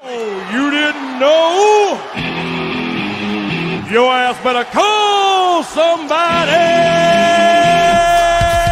Oh, you didn't know? Your ass better call somebody!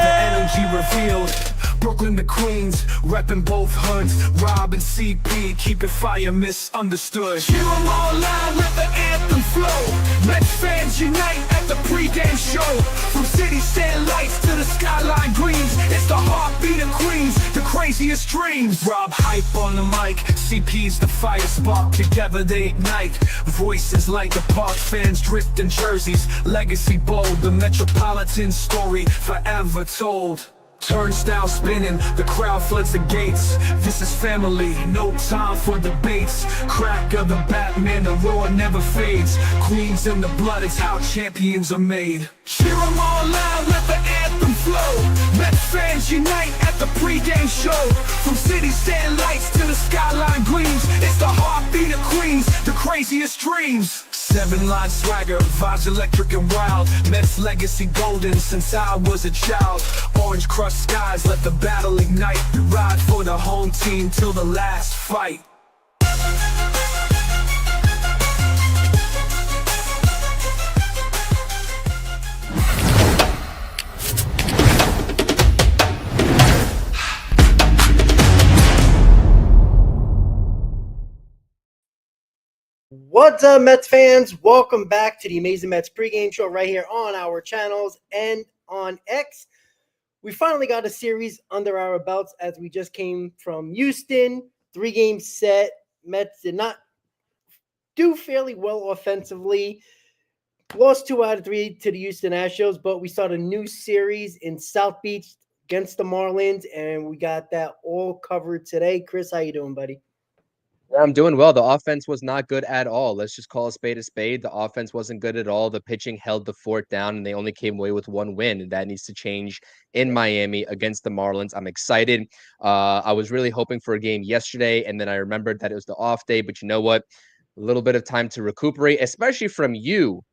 The energy revealed. Brooklyn to Queens, reppin' both hoods. Rob and CP, keep it fire misunderstood. Cheer 'em all loud, let the anthem flow. Mets fans unite at the pregame show. From city stand lights to the skyline greens, it's the heartbeat of Queens, the craziest dreams. Rob hype on the mic, CP's the fire spark. Together they ignite, voices like the park. Fans dripped in jerseys, legacy bold. The Metropolitan story forever told. Turnstile spinning, the crowd floods the gates. This is family, no time for debates. Crack of the Batman, the roar never fades. Queens in the blood, it's how champions are made. Cheer 'em all loud, let the anthem flow. Mets fans unite at the pregame show. From city stand lights to the skyline gleams, it's the heartbeat of Queens, the craziest dreams. 7-line swagger, vibes electric and wild. Mets legacy golden since I was a child. Orange crushed skies, let the battle ignite. Ride for the home team till the last fight. What's up, Mets fans? Welcome back to the Amazing Mets pregame show right here on our channels and on X. We finally got a series under our belts as we just came from Houston. 3-game set. Mets did not do fairly well offensively. Lost 2 out of 3 to the Houston Astros, but we start a new series in South Beach against the Marlins, and we got that all covered today. Chris, how you doing, buddy? I'm doing well. The offense was not good at all. Let's just call a spade a spade. The offense wasn't good at all. The pitching held the fort down, and they only came away with 1 win. And that needs to change in Miami against the Marlins. I'm excited. I was really hoping for a game yesterday, and then I remembered that it was the off day. But you know what? A little bit of time to recuperate, especially from you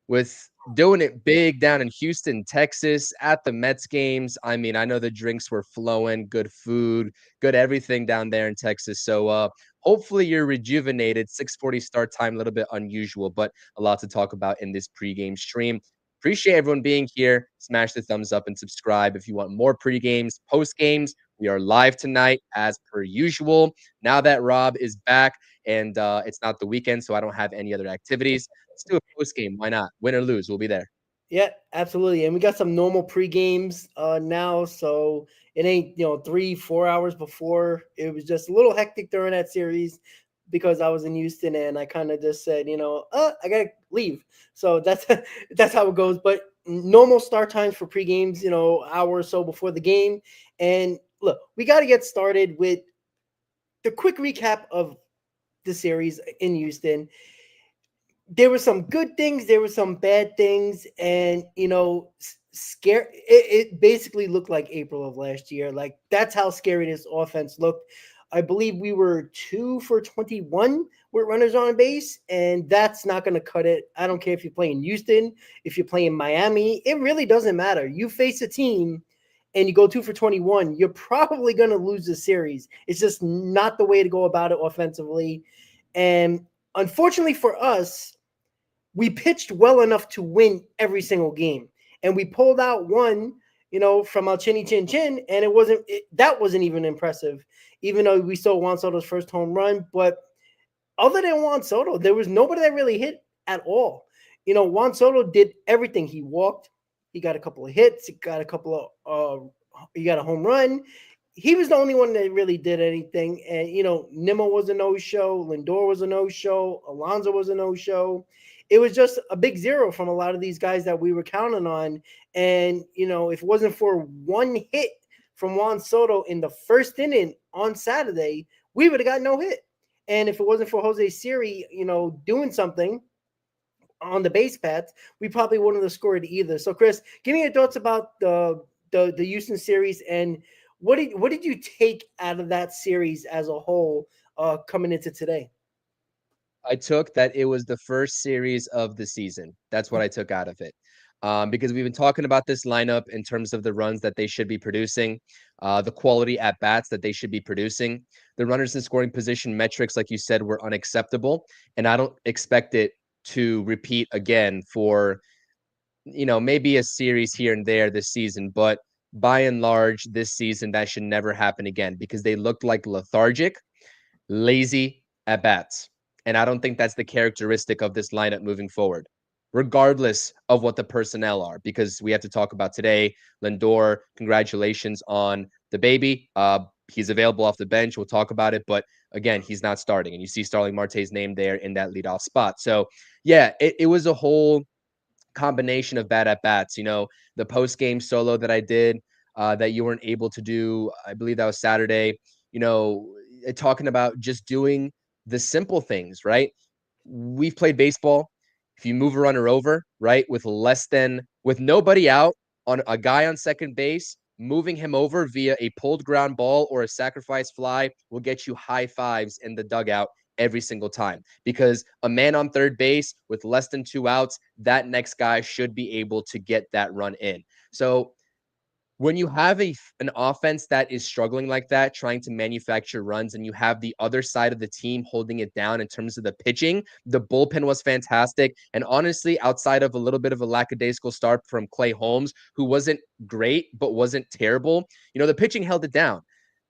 with doing it big down in Houston, Texas, at the Mets games. I mean, I know the drinks were flowing, good food, good everything down there in Texas. So hopefully you're rejuvenated. 6:40 start time, a little bit unusual, but a lot to talk about in this pregame stream. Appreciate everyone being here. Smash the thumbs up and subscribe if you want more pregames, post games. We are live tonight as per usual. Now that Rob is back and it's not the weekend, so I don't have any other activities. Let's do a post game. Why not? Win or lose, we'll be there. Yeah, absolutely. And we got some normal pre-games now, so it ain't 3-4 hours before. It was just a little hectic during that series because I was in Houston and I kind of just said, I gotta leave. So that's how it goes. But normal start times for pre-games, hour or so before the game. And look, we got to get started with the quick recap of the series in Houston. There were some good things, there were some bad things, and scare. It basically looked like April of last year. Like, that's how scary this offense looked. I believe we were 2 for 21 with runners on base, and that's not going to cut it. I don't care if you're playing Houston, if you're playing Miami. It really doesn't matter. You face a team and you go 2 for 21, you're probably going to lose the series. It's just not the way to go about it offensively. And unfortunately for us, we pitched well enough to win every single game. And we pulled out one, from our chinny chin chin, and that wasn't even impressive, even though we saw Juan Soto's first home run. But other than Juan Soto, there was nobody that really hit at all. Juan Soto did everything. He walked, he got a couple of hits, he got a home run. He was the only one that really did anything. And, Nimmo was a no-show. Lindor was a no-show. Alonso was a no-show. It was just a big zero from a lot of these guys that we were counting on. And, if it wasn't for one hit from Juan Soto in the first inning on Saturday, we would have got no hit. And if it wasn't for Jose Siri, doing something on the base paths, we probably wouldn't have scored either. So, Chris, give me your thoughts about the Houston series, and what did you take out of that series as a whole coming into today? I took that it was the first series of the season. That's what I took out of it. Because we've been talking about this lineup in terms of the runs that they should be producing. the quality at bats that they should be producing. The runners in scoring position metrics, like you said, were unacceptable. And I don't expect it to repeat again for, maybe a series here and there this season. But by and large, this season, that should never happen again because they looked like lethargic, lazy at bats. And I don't think that's the characteristic of this lineup moving forward, regardless of what the personnel are, because we have to talk about today. Lindor, congratulations on the baby. He's available off the bench. We'll talk about it. But again, he's not starting. And you see Starling Marte's name there in that leadoff spot. So, yeah, it was a whole combination of bad at bats. The post game solo that I did that you weren't able to do, I believe that was Saturday, talking about just doing the simple things, right? We've played baseball. If you move a runner over, right, with nobody out, on a guy on second base, moving him over via a pulled ground ball or a sacrifice fly will get you high fives in the dugout every single time, because a man on third base with less than 2 outs, that next guy should be able to get that run in. So when you have an offense that is struggling like that, trying to manufacture runs, and you have the other side of the team holding it down in terms of the pitching, the bullpen was fantastic. And honestly, outside of a little bit of a lackadaisical start from Clay Holmes, who wasn't great, but wasn't terrible, the pitching held it down.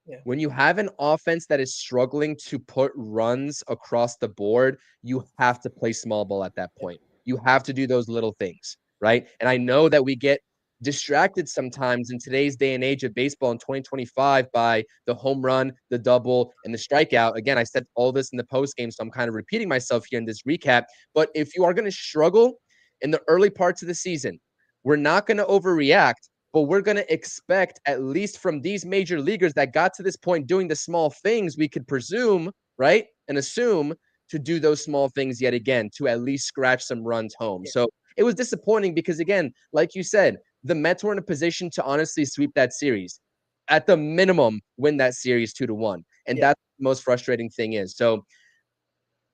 Yeah. When you have an offense that is struggling to put runs across the board, you have to play small ball at that point. You have to do those little things, right? And I know that we get distracted sometimes in today's day and age of baseball in 2025 by the home run, the double, and the strikeout. Again, I said all this in the post game, so I'm kind of repeating myself here in this recap. But if you are going to struggle in the early parts of the season, we're not going to overreact, but we're going to expect, at least from these major leaguers that got to this point doing the small things, we could presume, right, and assume to do those small things yet again, to at least scratch some runs home. Yeah. So it was disappointing because, again, like you said, the Mets were in a position to honestly sweep that series. At the minimum, win that series 2-1. And that's the most frustrating thing is. So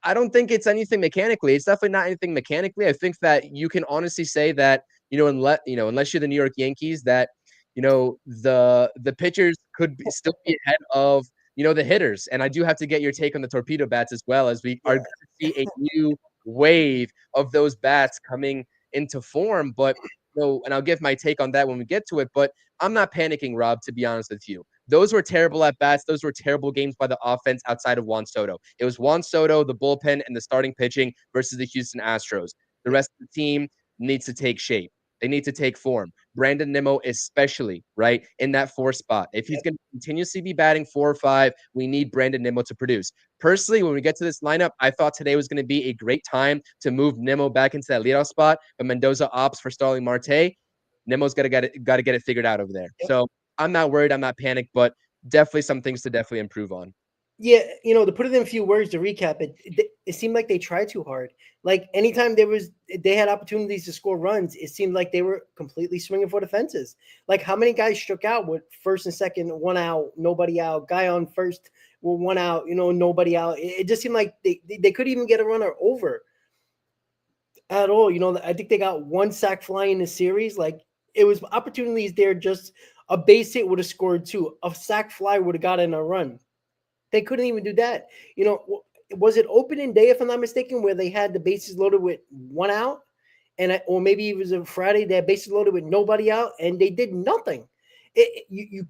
I don't think it's anything mechanically. It's definitely not anything mechanically. I think that you can honestly say that, unless you're the New York Yankees, that, the pitchers could still be ahead of, the hitters. And I do have to get your take on the torpedo bats as well, as we are going to see a new wave of those bats coming into form. But and I'll give my take on that when we get to it, but I'm not panicking, Rob, to be honest with you. Those were terrible at bats. Those were terrible games by the offense outside of Juan Soto. It was Juan Soto, the bullpen, and the starting pitching versus the Houston Astros. The rest of the team needs to take shape. They need to take form. Brandon Nimmo especially, right, in that 4 spot. If he's going to continuously be batting 4 or 5, we need Brandon Nimmo to produce. Personally, when we get to this lineup, I thought today was going to be a great time to move Nimmo back into that leadoff spot, but Mendoza opts for Starling Marte. Nimmo's got to get it figured out over there. Yep. So I'm not worried. I'm not panicked, but definitely some things to definitely improve on. Yeah, to put it in a few words to recap it seemed like they tried too hard. Like anytime they had opportunities to score runs, it seemed like they were completely swinging for the fences. Like how many guys struck out with first and second, 1 out, nobody out, guy on first with 1 out, nobody out. It just seemed like they couldn't even get a runner over at all. I think they got 1 sac fly in the series. Like it was opportunities there. Just a base hit would have scored 2. A sac fly would have gotten a run. They couldn't even do that. Was it opening day, if I'm not mistaken, where they had the bases loaded with 1 out, or maybe it was a Friday they had bases loaded with nobody out, and they did nothing. You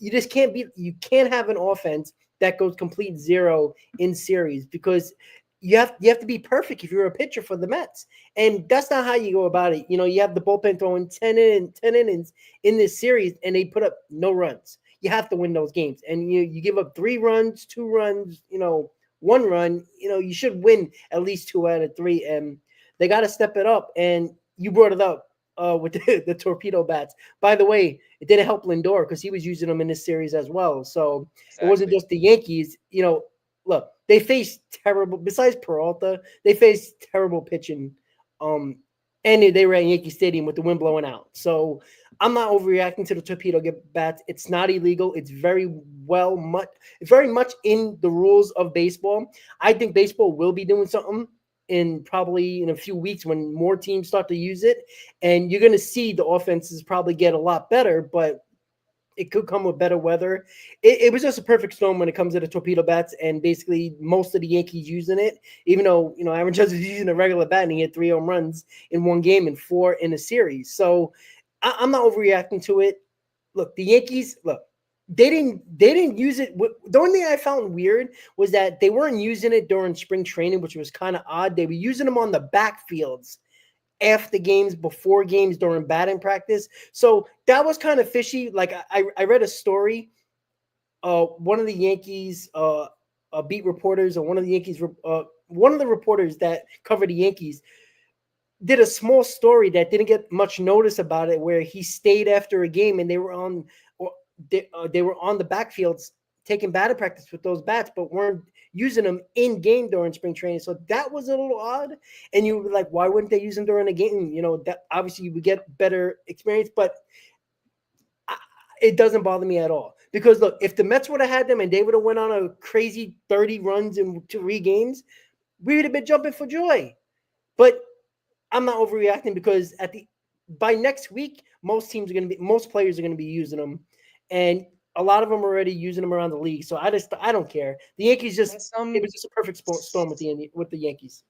just can't you can't have an offense that goes complete 0 in series, because you have to be perfect if you're a pitcher for the Mets, and that's not how you go about it. You have the bullpen throwing 10 innings in this series, and they put up no runs. You have to win those games, and you give up 3 runs, 2 runs, 1 run. You should win at least 2 out of 3, and they got to step it up. And you brought it up with the torpedo bats. By the way, it didn't help Lindor because he was using them in this series as well. So Exactly. It wasn't just the Yankees. Look, they faced terrible. Besides Peralta, they faced terrible pitching. And they were at Yankee Stadium with the wind blowing out. So I'm not overreacting to the torpedo bats. It's not illegal. It's very much in the rules of baseball. I think baseball will be doing something probably in a few weeks when more teams start to use it. And you're going to see the offenses probably get a lot better. But it could come with better weather. It was just a perfect storm when it comes to the torpedo bats, and basically most of the Yankees using it. Even though Aaron Judge was using a regular bat and he had 3 home runs in one game and 4 in a series. So I'm not overreacting to it. Look, the Yankees. Look, they didn't use it. The only thing I found weird was that they weren't using it during spring training, which was kind of odd. They were using them on the backfields after games, before games, during batting practice. So that was kind of fishy. Like I read a story. One of the Yankees beat reporters, or one of the reporters that covered the Yankees did a small story that didn't get much notice about it, where he stayed after a game and they were on the backfields taking batting practice with those bats, but weren't using them in game during spring training. So that was a little odd. And you were like, why wouldn't they use them during the game? That obviously you would get better experience, but it doesn't bother me at all. Because look, if the Mets would have had them and they would have went on a crazy 30 runs in 3 games, we would have been jumping for joy. But I'm not overreacting, because by next week, most players are going to be using them, and a lot of them are already using them around the league. So I don't care. The Yankees it was just a perfect storm with the Yankees.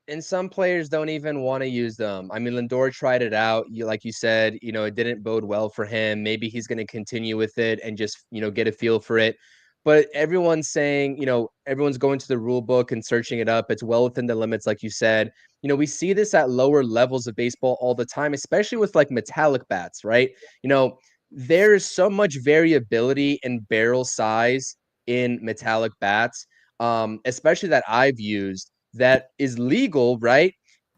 And some players don't even want to use them. I mean, Lindor tried it out. Like you said, it didn't bode well for him. Maybe he's going to continue with it and just, get a feel for it. But everyone's saying, everyone's going to the rule book and searching it up. It's well within the limits, like you said. We see this at lower levels of baseball all the time, especially with like metallic bats, right? There's so much variability in barrel size in metallic bats, especially that I've used, that is legal, right?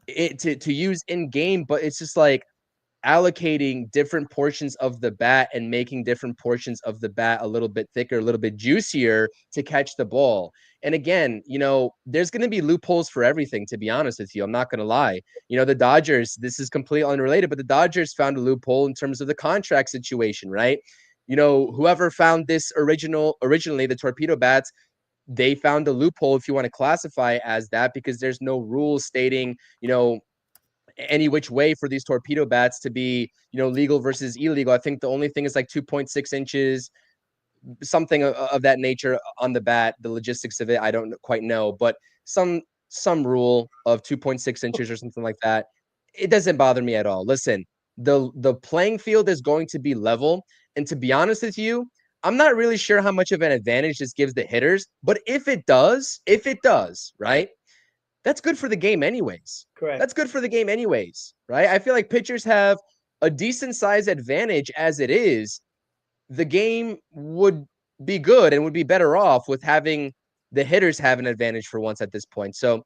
To use in game, but it's just like allocating different portions of the bat and making different portions of the bat a little bit thicker, a little bit juicier to catch the ball. And again, there's going to be loopholes for everything, to be honest with you. I'm not going to lie. The Dodgers, this is completely unrelated, but the Dodgers found a loophole in terms of the contract situation, right? Whoever found this originally, the torpedo bats, they found a loophole, if you want to classify as that, because there's no rules stating, any which way for these torpedo bats to be, legal versus illegal. I think the only thing is like 2.6 inches, something of that nature on the bat. The logistics of it, I don't quite know, but some rule of 2.6 inches or something like that. It doesn't bother me at all. Listen, the playing field is going to be level. And to be honest with you, I'm not really sure how much of an advantage this gives the hitters, but if it does, right? That's good for the game anyways. Correct. That's good for the game anyways, right? I feel like pitchers have a decent size advantage as it is. The game would be good and would be better off with having the hitters have an advantage for once at this point. So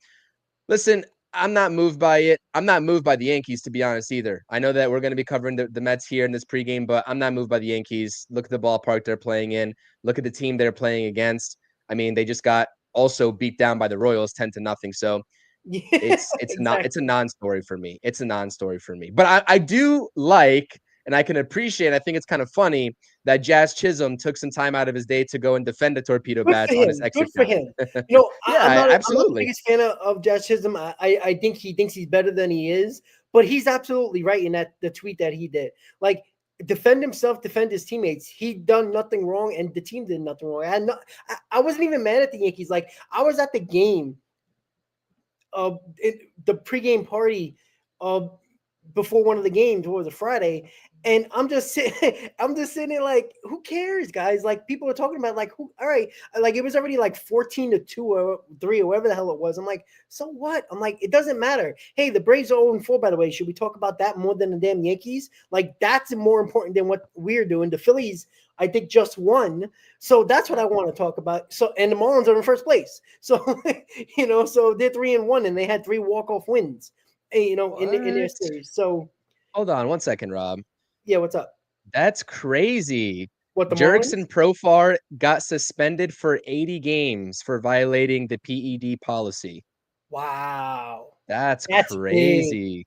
listen, I'm not moved by it. I'm not moved by the Yankees, to be honest, either. I know that we're going to be covering the Mets here in this pregame, but I'm not moved by the Yankees. Look at the ballpark they're playing in. Look at the team they're playing against. I mean, they just got also beat down by the Royals 10-0. So it's exactly. It's a non-story for me. It's a non-story for me. But I do like, and I can appreciate, I think it's kind of funny that Jazz Chisholm took some time out of his day to go and defend the torpedo bats on his exit. Good for him. Yeah, I'm not absolutely. the biggest fan of Jazz Chisholm. I think he thinks he's better than he is, but he's absolutely right in the tweet that he did. Like, defend himself, defend his teammates. He done nothing wrong, and the team did nothing wrong. I wasn't even mad at the Yankees. Like, I was at the game, the pregame party, before one of the games. It was a Friday, and I'm just sitting there like, who cares, guys? Like, people are talking about, like, who? All right, like, it was already like 14-2 or 3 or whatever the hell it was. I'm like, so what? I'm like, it doesn't matter. Hey, the Braves are 0-4, by the way. Should we talk about that more than the damn Yankees? Like, that's more important than what we're doing. The Phillies, I think, just won. So that's what I want to talk about. So, and the Marlins are in first place. So, so they're 3-1 and they had 3 walk-off wins, in their series. So hold on one second, Rob. Yeah, what's up? That's crazy. What, the Jurickson Marlins? Profar got suspended for 80 games for violating the PED policy. Wow. That's crazy. Big.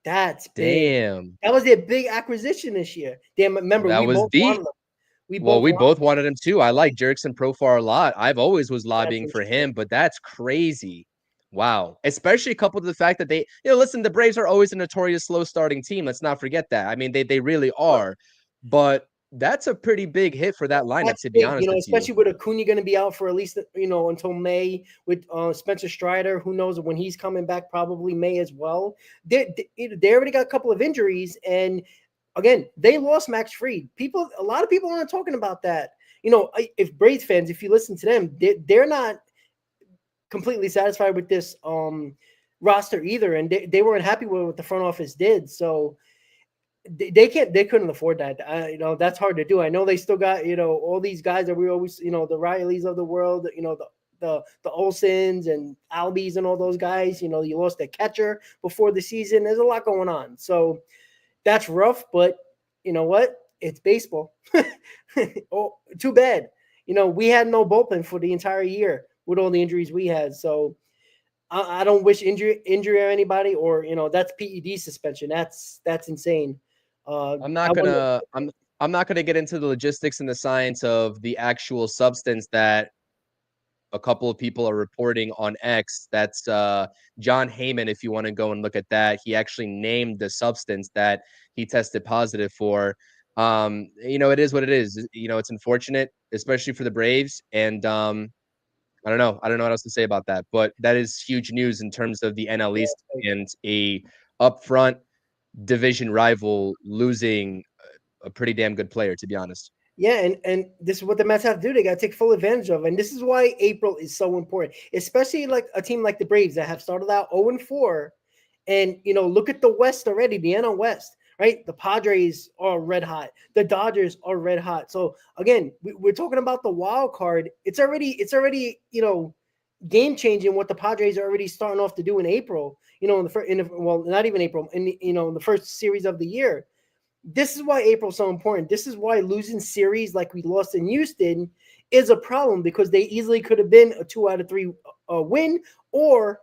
That's damn. Big. That was their big acquisition this year. Damn, remember, that we was both deep. wanted them. We both wanted him too. I like Jurickson Profar a lot. I've always was lobbying for him, but that's crazy. Wow. Especially coupled to the fact that they, listen, the Braves are always a notorious slow starting team. Let's not forget that. I mean, they really are. But That's a pretty big hit for that lineup, That's to be big, honest with especially with Acuna going to be out for at least, until May. With Spencer Strider, who knows when he's coming back, probably May as well. They already got a couple of injuries, and again, they lost Max Fried. A lot of people aren't talking about that. If Braves fans, if you listen to them, they're not completely satisfied with this roster either, and they weren't happy with what the front office did. So they couldn't afford that. That's hard to do. I know they still got, all these guys that we always, the Rileys of the world, the Olsons and Albies and all those guys. You lost a catcher before the season. There's a lot going on. So that's rough, but you know what? It's baseball. Oh, too bad. We had no bullpen for the entire year with all the injuries we had. So I don't wish injury on anybody, or, that's PED suspension. That's insane. I'm not gonna get into the logistics and the science of the actual substance that a couple of people are reporting on X. That's John Heyman. If you want to go and look at that, he actually named the substance that he tested positive for. It is what it is. It's unfortunate, especially for the Braves. And I don't know what else to say about that. But that is huge news in terms of the NL East and a upfront division rival losing a pretty damn good player, to be honest. Yeah, and this is what the Mets have to do. They got to take full advantage of, and this is why April is so important, especially like a team like the Braves that have started out 0-4, and look at the West already, the NL West, right? The Padres are red hot, the Dodgers are red hot. So again, we're talking about the wild card. It's already game changing what the Padres are already starting off to do in April. Not even April, in the first series of the year. This is why April's so important. This is why losing series like we lost in Houston is a problem, because they easily could have been a 2 out of 3 win or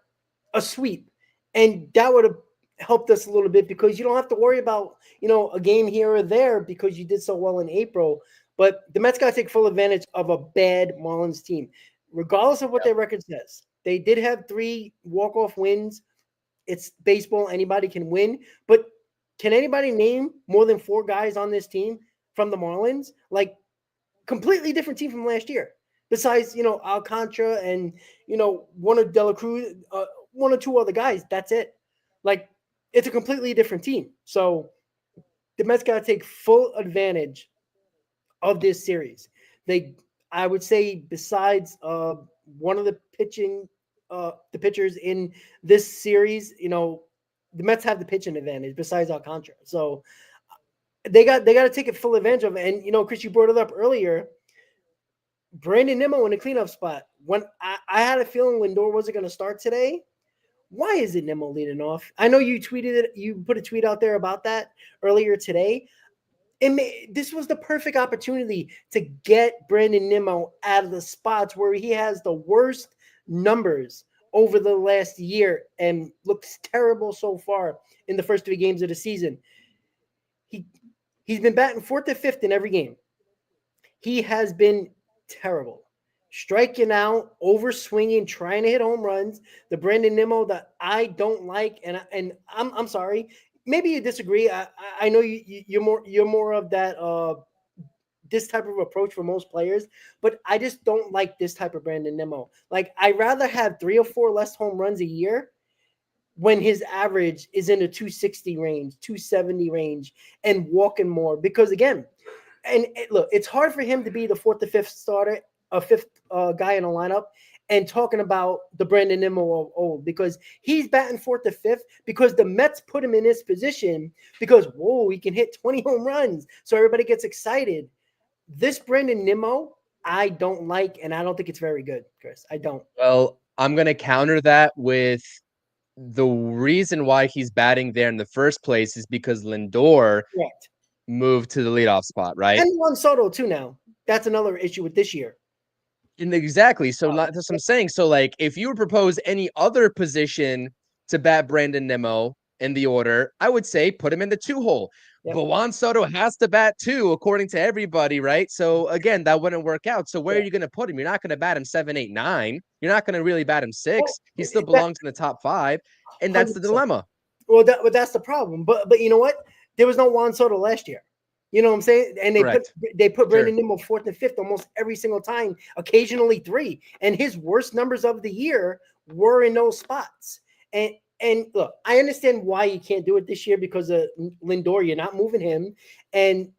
a sweep. And that would have helped us a little bit, because you don't have to worry about, a game here or there because you did so well in April. But the Mets got to take full advantage of a bad Marlins team, regardless of what their record says. They did have 3 walk-off wins. It's baseball. Anybody can win. But can anybody name more than 4 guys on this team from the Marlins? Like, completely different team from last year. Besides, Alcantara and, one of De La Cruz, 1 or 2 other guys. That's it. Like, it's a completely different team. So the Mets got to take full advantage of this series. I would say, besides one of the pitchers in this series, the Mets have the pitching advantage besides Alcantara. So they got to take it full advantage of it. And, Chris, you brought it up earlier, Brandon Nimmo in the cleanup spot. When I had a feeling Lindor wasn't going to start today. Why is it Nimmo leading off? I know you tweeted it. You put a tweet out there about that earlier today. This was the perfect opportunity to get Brandon Nimmo out of the spots where he has the worst numbers over the last year and looks terrible so far in the first 3 games of the season. He's been batting 4th to 5th in every game. He has been terrible. Striking out, over swinging, trying to hit home runs. The Brandon Nimmo that I don't like, and I'm sorry. Maybe you disagree. I know you're more of that this type of approach for most players, but I just don't like this type of Brandon Nimmo. Like, I'd rather have 3 or 4 less home runs a year when his average is in the 260 range, 270 range, and walking more. Because again, look, it's hard for him to be the 4th to 5th starter, a 5th guy in a lineup, and talking about the Brandon Nimmo of old, because he's batting 4th to 5th because the Mets put him in this position because, whoa, he can hit 20 home runs. So everybody gets excited. This Brandon Nimmo, I don't like, and I don't think it's very good, Chris. I don't. Well, I'm going to counter that with the reason why he's batting there in the first place is because Lindor moved to the leadoff spot, right? And Juan Soto, too, now. That's another issue with this year. Exactly. So that's what I'm saying. So, like, if you would propose any other position to bat Brandon Nimmo in the order, I would say put him in the 2-hole. Yep. But Juan Soto has to bat 2, according to everybody, right? So, again, that wouldn't work out. So where are you going to put him? You're not going to bat him 7, 8, 9. You're not going to really bat him 6. Well, he still belongs in the top 5. And that's 100%. The dilemma. Well, that's the problem. But you know what? There was no Juan Soto last year. You know what I'm saying? And Correct. they put Sure. Brandon Nimmo 4th and 5th almost every single time, occasionally 3. And his worst numbers of the year were in those spots. And look, I understand why you can't do it this year because of Lindor. You're not moving him. And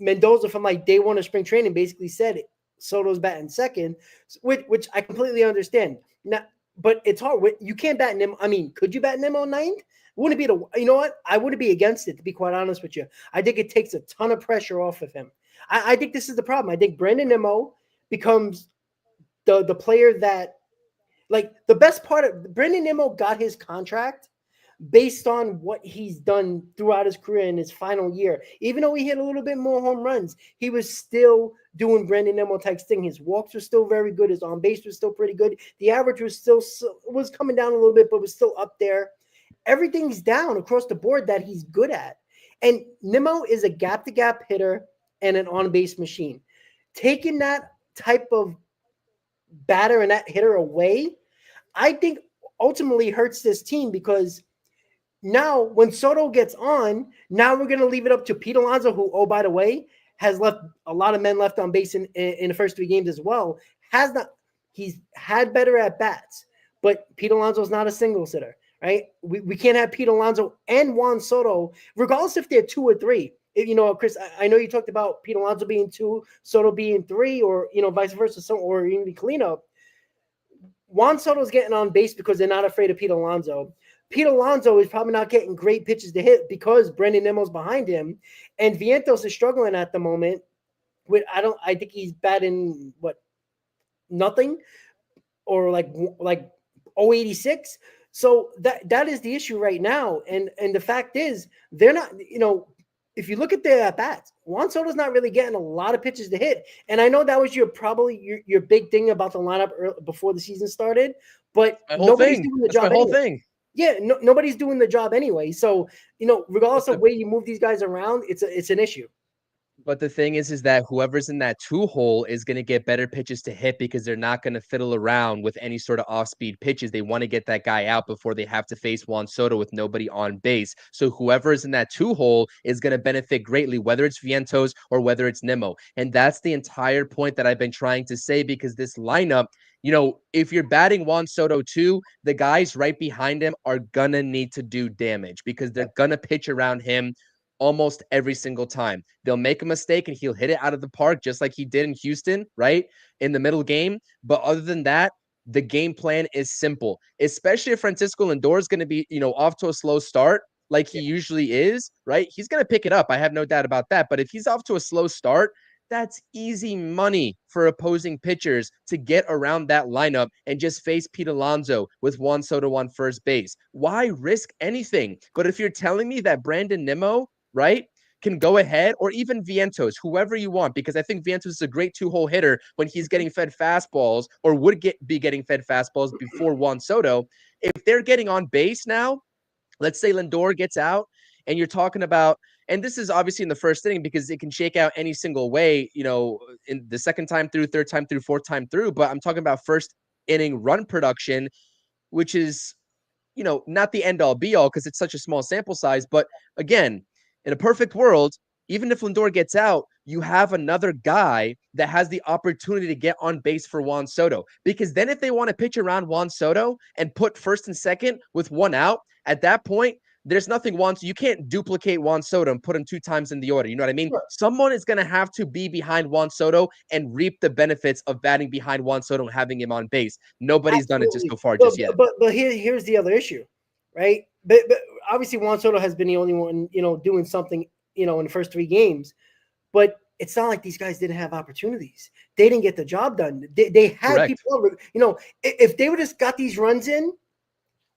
Mendoza from like day one of spring training basically said it. Soto's batting second, which I completely understand. Now, but it's hard. You can't bat Nimmo. I mean, could you bat Nimmo 9th? Wouldn't be you know what? I wouldn't be against it, to be quite honest with you. I think it takes a ton of pressure off of him. I think this is the problem. I think Brandon Nimmo becomes the player that, like, the best part of Brandon Nimmo got his contract based on what he's done throughout his career in his final year. Even though he hit a little bit more home runs, he was still doing Brandon Nimmo type thing. His walks were still very good. His on base was still pretty good. The average was still was coming down a little bit, but was still up there. Everything's down across the board that he's good at. And Nimmo is a gap-to-gap hitter and an on-base machine. Taking that type of batter and that hitter away, I think ultimately hurts this team, because now when Soto gets on, now we're going to leave it up to Pete Alonso, who, oh, by the way, has left a lot of men left on base in the first 3 games as well. He's had better at-bats, but Pete Alonso is not a single hitter. Right? We can't have Pete Alonso and Juan Soto, regardless if they're 2 or 3. You know, Chris, I know you talked about Pete Alonso being 2, Soto being 3, or, you know, vice versa, or even the cleanup. Juan Soto's getting on base because they're not afraid of Pete Alonso. Pete Alonso is probably not getting great pitches to hit because Brandon Nimmo's behind him, and Vientos is struggling at the moment. I think he's batting nothing, or like 086. So that is the issue right now. And the fact is, they're not, you know, if you look at their at-bats, Juan Soto's not really getting a lot of pitches to hit. And I know that was your big thing about the lineup before the season started, but nobody's doing the job anyway. Yeah, nobody's doing the job anyway. So, you know, regardless of where you move these guys around, it's an issue. But the thing is that whoever's in that 2 hole is going to get better pitches to hit, because they're not going to fiddle around with any sort of off-speed pitches. They want to get that guy out before they have to face Juan Soto with nobody on base. So whoever is in that 2 hole is going to benefit greatly, whether it's Vientos or whether it's Nimmo. And that's the entire point that I've been trying to say, because this lineup, you know, if you're batting Juan Soto too, the guys right behind him are going to need to do damage, because they're going to pitch around him almost every single time. They'll make a mistake and he'll hit it out of the park, just like he did in Houston, right? In the middle game. But other than that, the game plan is simple, especially if Francisco Lindor is going to be, you know, off to a slow start like he usually is, right? He's going to pick it up. I have no doubt about that. But if he's off to a slow start, that's easy money for opposing pitchers to get around that lineup and just face Pete Alonso with Juan Soto on first base. Why risk anything? But if you're telling me that Brandon Nimmo, right, can go ahead, or even Vientos, whoever you want, because I think Vientos is a great 2-hole hitter when he's getting fed fastballs, or would be getting fed fastballs before Juan Soto. If they're getting on base now, let's say Lindor gets out, and you're talking about, and this is obviously in the first inning because it can shake out any single way, you know, in the second time through, third time through, fourth time through, but I'm talking about first inning run production, which is, you know, not the end all be all because it's such a small sample size. But again, in a perfect world, even if Lindor gets out, you have another guy that has the opportunity to get on base for Juan Soto. Because then if they want to pitch around Juan Soto and put first and second with 1 out, at that point, there's nothing you can't duplicate Juan Soto and put him 2 times in the order. You know what I mean? Sure. Someone is going to have to be behind Juan Soto and reap the benefits of batting behind Juan Soto and having him on base. Nobody's done it just so far just yet. But here's the other issue, right? But obviously Juan Soto has been the only one, you know, doing something, you know, in the first 3 games. But it's not like these guys didn't have opportunities. They didn't get the job done. They had Correct. people, you know, if they would have got these runs in,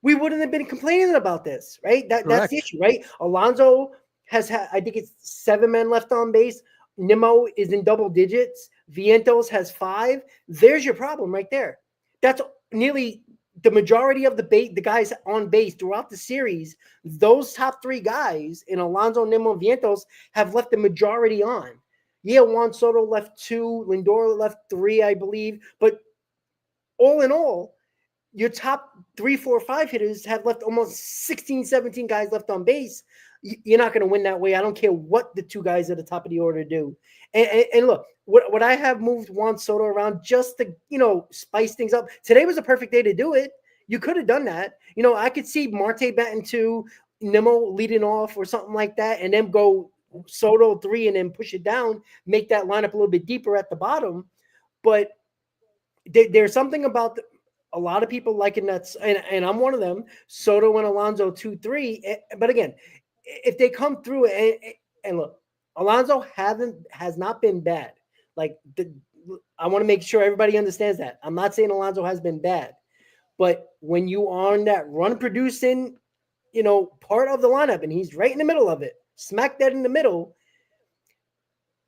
we wouldn't have been complaining about this, right? That's the issue, right? Alonso has had, I think it's 7 men left on base. Nimmo is in double digits. Vientos has 5. There's your problem right there. That's nearly the majority of the guys on base throughout the series. Those top 3 guys in Alonso, Nimmo, and Vientos have left the majority on. Yeah, Juan Soto left 2, Lindor left 3, I believe. But all in all, your top 3, 4, 5 hitters have left almost 16, 17 guys left on base. you're not going to win that way. I don't care what the two guys at the top of the order do. And look, what I have moved Juan Soto around just to, spice things up. Today was a perfect day to do it. You could have done that. I could see Marte batting 2, Nimmo leading off or something like that, and then go Soto 3 and then push it down, make that lineup a little bit deeper at the bottom. But there's something about a lot of people liking that, and I'm one of them, Soto and Alonso 2-3. But again, if they come through and look, Alonso has not been bad. Like, I want to make sure everybody understands that. I'm not saying Alonso has been bad, but when you are on that run producing, part of the lineup, and he's right in the middle of it, smack dead in the middle,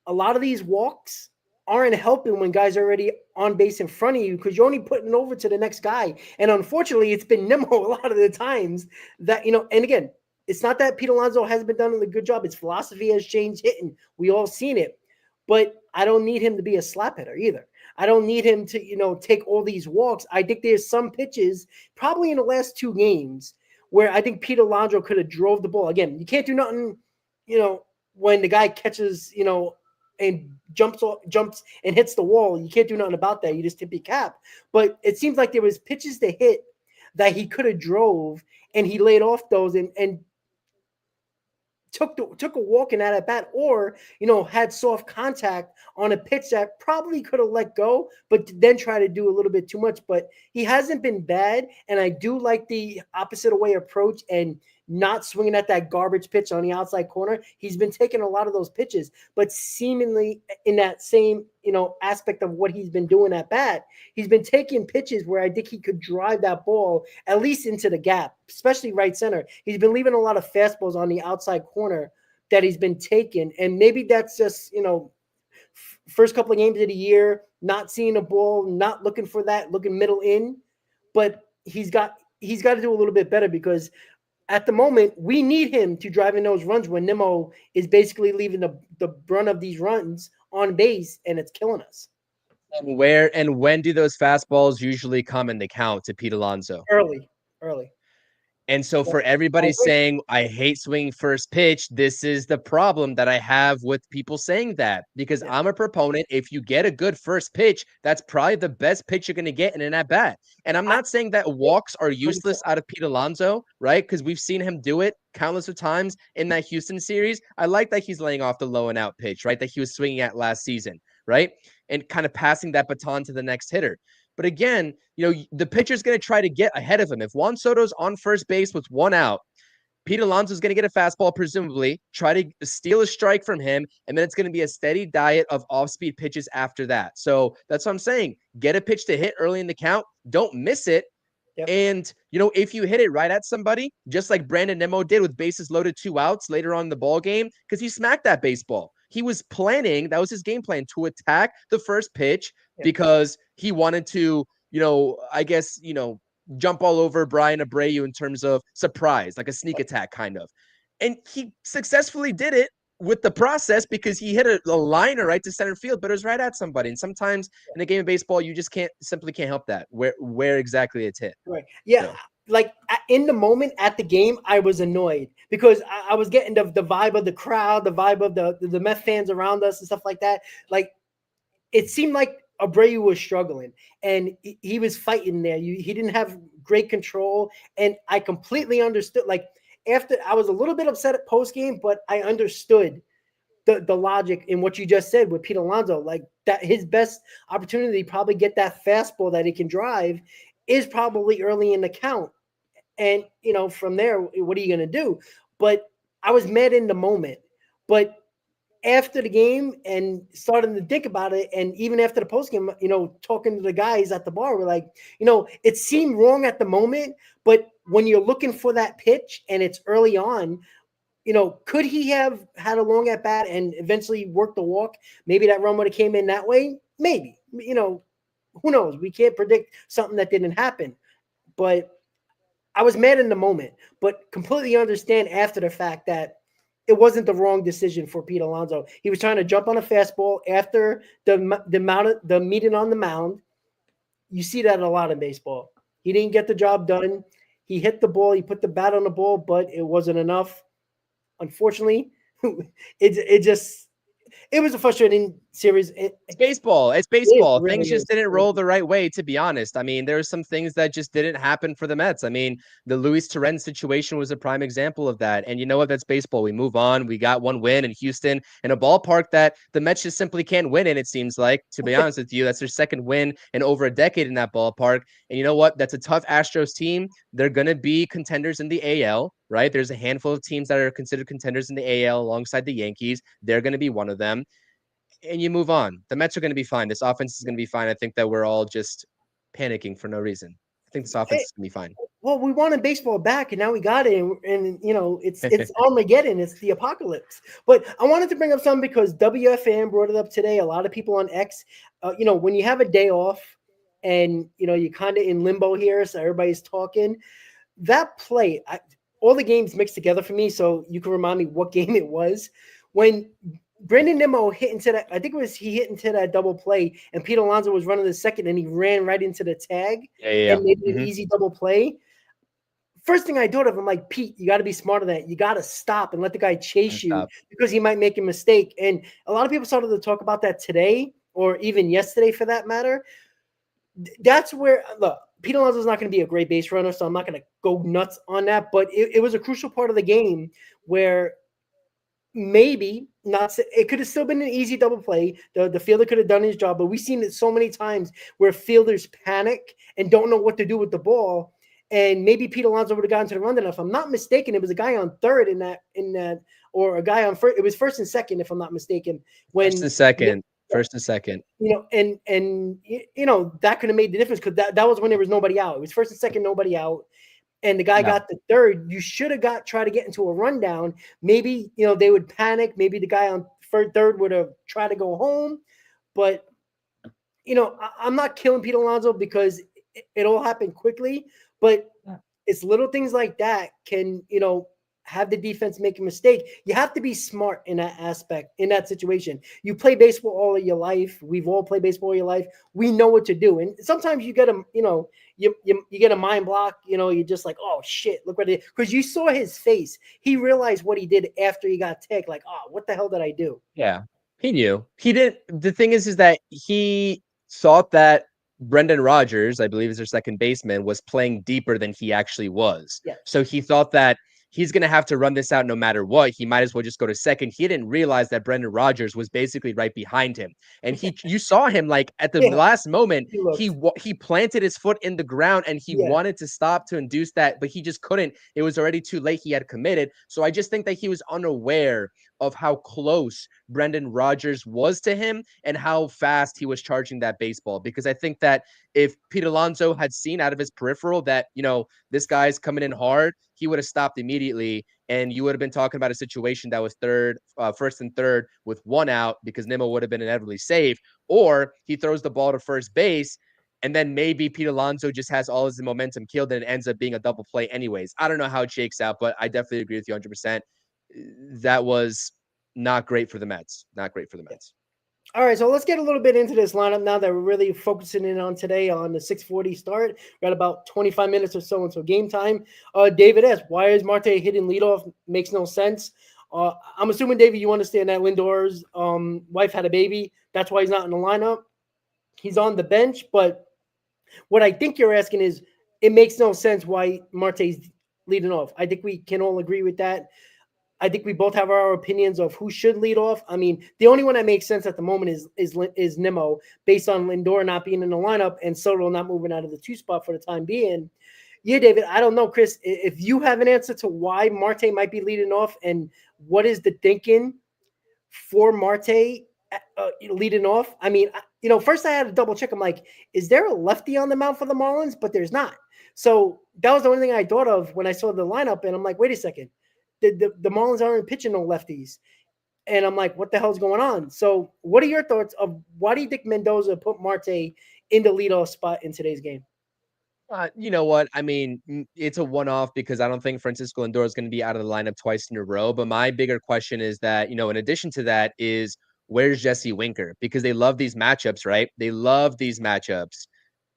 a lot of these walks aren't helping when guys are already on base in front of you, because you're only putting it over to the next guy. And unfortunately, it's been Nimmo a lot of the times that, and again, it's not that Pete Alonso hasn't been done a good job. His philosophy has changed hitting. We all seen it. But I don't need him to be a slap hitter either. I don't need him to, take all these walks. I think there's some pitches, probably in the last 2 games, where I think Pete Alonso could have drove the ball. Again, you can't do nothing, when the guy catches, and jumps and hits the wall. You can't do nothing about that. You just tip your cap. But it seems like there was pitches to hit that he could have drove, and he laid off those and took a walk in that at bat, or had soft contact on a pitch that probably could have let go, but then try to do a little bit too much. But he hasn't been bad, and I do like the opposite away approach and not swinging at that garbage pitch on the outside corner. He's been taking a lot of those pitches, but seemingly in that same aspect of what he's been doing at bat, he's been taking pitches where I think he could drive that ball at least into the gap, especially right center. He's been leaving a lot of fastballs on the outside corner that he's been taking, and maybe that's just first couple of games of the year, not seeing a ball, not looking for that, looking middle in. But he's got to do a little bit better, because at the moment, we need him to drive in those runs when Nimmo is basically leaving the brunt of these runs on base, and it's killing us. And where and when do those fastballs usually come in the count to Pete Alonso? Early. And so for everybody saying, I hate swinging first pitch, this is the problem that I have with people saying that, because I'm a proponent. If you get a good first pitch, that's probably the best pitch you're going to get in an at-bat. And I'm not saying that walks are useless out of Pete Alonso, right? Because we've seen him do it countless of times in that Houston series. I like that he's laying off the low and out pitch, right? That he was swinging at last season, right? And kind of passing that baton to the next hitter. But again, the pitcher's going to try to get ahead of him. If Juan Soto's on first base with 1 out, Pete Alonso's going to get a fastball, presumably, try to steal a strike from him, and then it's going to be a steady diet of off-speed pitches after that. So that's what I'm saying. Get a pitch to hit early in the count. Don't miss it. Yep. And, if you hit it right at somebody, just like Brandon Nimmo did with bases loaded 2 outs later on in the ball game, because he smacked that baseball. He was planning, that was his game plan, to attack the first pitch because he wanted to, jump all over Brian Abreu in terms of surprise, like a sneak attack kind of. And he successfully did it with the process, because he hit a liner right to center field, but it was right at somebody. And sometimes in a game of baseball, you just simply can't help that, where exactly it's hit. Right. Yeah. So. Like in the moment at the game, I was annoyed because I was getting the vibe of the crowd, the vibe of the Mets fans around us and stuff like that. Like, it seemed like Abreu was struggling and he was fighting there. He didn't have great control, and I completely understood. Like, after, I was a little bit upset at post game, but I understood the logic in what you just said with Pete Alonso. Like, that his best opportunity to probably get that fastball that he can drive is probably early in the count. And, from there, what are you going to do? But I was mad in the moment. But after the game and starting to think about it, and even after the postgame, talking to the guys at the bar, we're like, it seemed wrong at the moment, but when you're looking for that pitch and it's early on, could he have had a long at bat and eventually worked the walk? Maybe that run would have came in that way. Maybe, who knows? We can't predict something that didn't happen. But I was mad in the moment, but completely understand after the fact that it wasn't the wrong decision for Pete Alonso. He was trying to jump on a fastball after the meeting on the mound. You see that a lot in baseball. He didn't get the job done. He hit the ball. He put the bat on the ball, but it wasn't enough. unfortunately, it was a frustrating series. It's baseball. It's It baseball. really Things just is. didn't roll the right way, to be honest. I mean, there's some things that just didn't happen for the Mets. I mean, the Luis Torrens situation was a prime example of that. And you know what? That's baseball. We move on. We got one win in Houston in a ballpark that the Mets just simply can't win in, it seems like. To be honest with you, that's their second win in over a decade in that ballpark. And you know what? That's a tough Astros team. They're going to be contenders in the AL, right? There's a handful of teams that are considered contenders in the AL alongside the Yankees. They're going to be one of them. And you move on. The Mets are going to be fine. This offense is going to be fine. I think that we're all just panicking for no reason. I think this offense is going to be fine. Well, we wanted baseball back, and now we got it, and you know it's Armageddon, it's the apocalypse. But I wanted to bring up something because WFAN brought it up today. A lot of people on X, you know, when you have a day off, and you know you're kind of in limbo here, so everybody's talking. That play, all the games mixed together for me, so you can remind me what game it was when Brandon Nimmo hit into that. I think it was he hit into that double play, and Pete Alonso was running the second, and he ran right into the tag and made an easy double play. First thing I thought of, I'm like, Pete, you got to be smarter than that. You got to stop and let the guy chase you because he might make a mistake. And a lot of people started to talk about that today or even yesterday for that matter. That's where, look, Pete Alonso's not going to be a great base runner, so I'm not going to go nuts on that. But it was a crucial part of the game where maybe not, it could have still been an easy double play. The fielder could have done his job, but we've seen it so many times where fielders panic and don't know what to do with the ball. And maybe Pete Alonso would have gotten to the rundown. If I'm not mistaken, it was a guy on third in that, or a guy on first. It was first and second, if I'm not mistaken. First and second. You know, and you know that could have made the difference because that was when there was nobody out. It was first and second, nobody out, and the guy got the third. You should have tried to get into a rundown. Maybe you know they would panic. Maybe the guy on third would have tried to go home, but you know I'm not killing Pete Alonso because it all happened quickly. But it's little things like that can, you know, have the defense make a mistake. You have to be smart in that aspect, in that situation. You play baseball all of your life. We've all played baseball all your life. We know what to do. And sometimes you get a, you know, you get a mind block, you know, you're just like, oh shit, look what it is. Because you saw his face. He realized what he did after he got tagged. Like, oh, what the hell did I do? Yeah, he knew. He didn't. The thing is that he thought that Brendan Rodgers, I believe is their second baseman, was playing deeper than he actually was. Yeah. So he thought that he's going to have to run this out no matter what. He might as well just go to second. He didn't realize that Brendan Rodgers was basically right behind him. And you saw him like at the last moment, he planted his foot in the ground and he wanted to stop to induce that, but he just couldn't. It was already too late. He had committed. So I just think that he was unaware of how close Brendan Rodgers was to him and how fast he was charging that baseball. Because I think that if Pete Alonso had seen out of his peripheral that, you know, this guy's coming in hard, he would have stopped immediately. And you would have been talking about a situation that was first and third with one out because Nimmo would have been inevitably safe. Or he throws the ball to first base and then maybe Pete Alonso just has all his momentum killed and it ends up being a double play anyways. I don't know how it shakes out, but I definitely agree with you 100%. That was not great for the Mets. Not great for the Mets. All right, so let's get a little bit into this lineup now that we're really focusing in on today on the 6:40 start. Got about 25 minutes or so until game time. David S., why is Marte hitting leadoff? Makes no sense. I'm assuming, David, you understand that Lindor's wife had a baby. That's why he's not in the lineup. He's on the bench, but what I think you're asking is it makes no sense why Marte's leading off. I think we can all agree with that. I think we both have our opinions of who should lead off. I mean, the only one that makes sense at the moment is Nimmo, based on Lindor not being in the lineup and Soto not moving out of the 2 spot for the time being. Yeah, David, I don't know, Chris, if you have an answer to why Marte might be leading off and what is the thinking for Marte leading off. I mean, you know, first I had to double check. I'm like, is there a lefty on the mound for the Marlins? But there's not. So that was the only thing I thought of when I saw the lineup. And I'm like, wait a second. The Marlins aren't pitching no lefties. And I'm like, what the hell's going on? So what are your thoughts of why do you think Mendoza put Marte in the leadoff spot in today's game? You know what? I mean, it's a one-off because I don't think Francisco Lindor is going to be out of the lineup twice in a row. But my bigger question is that, you know, in addition to that is where's Jesse Winker? Because they love these matchups, right? They love these matchups.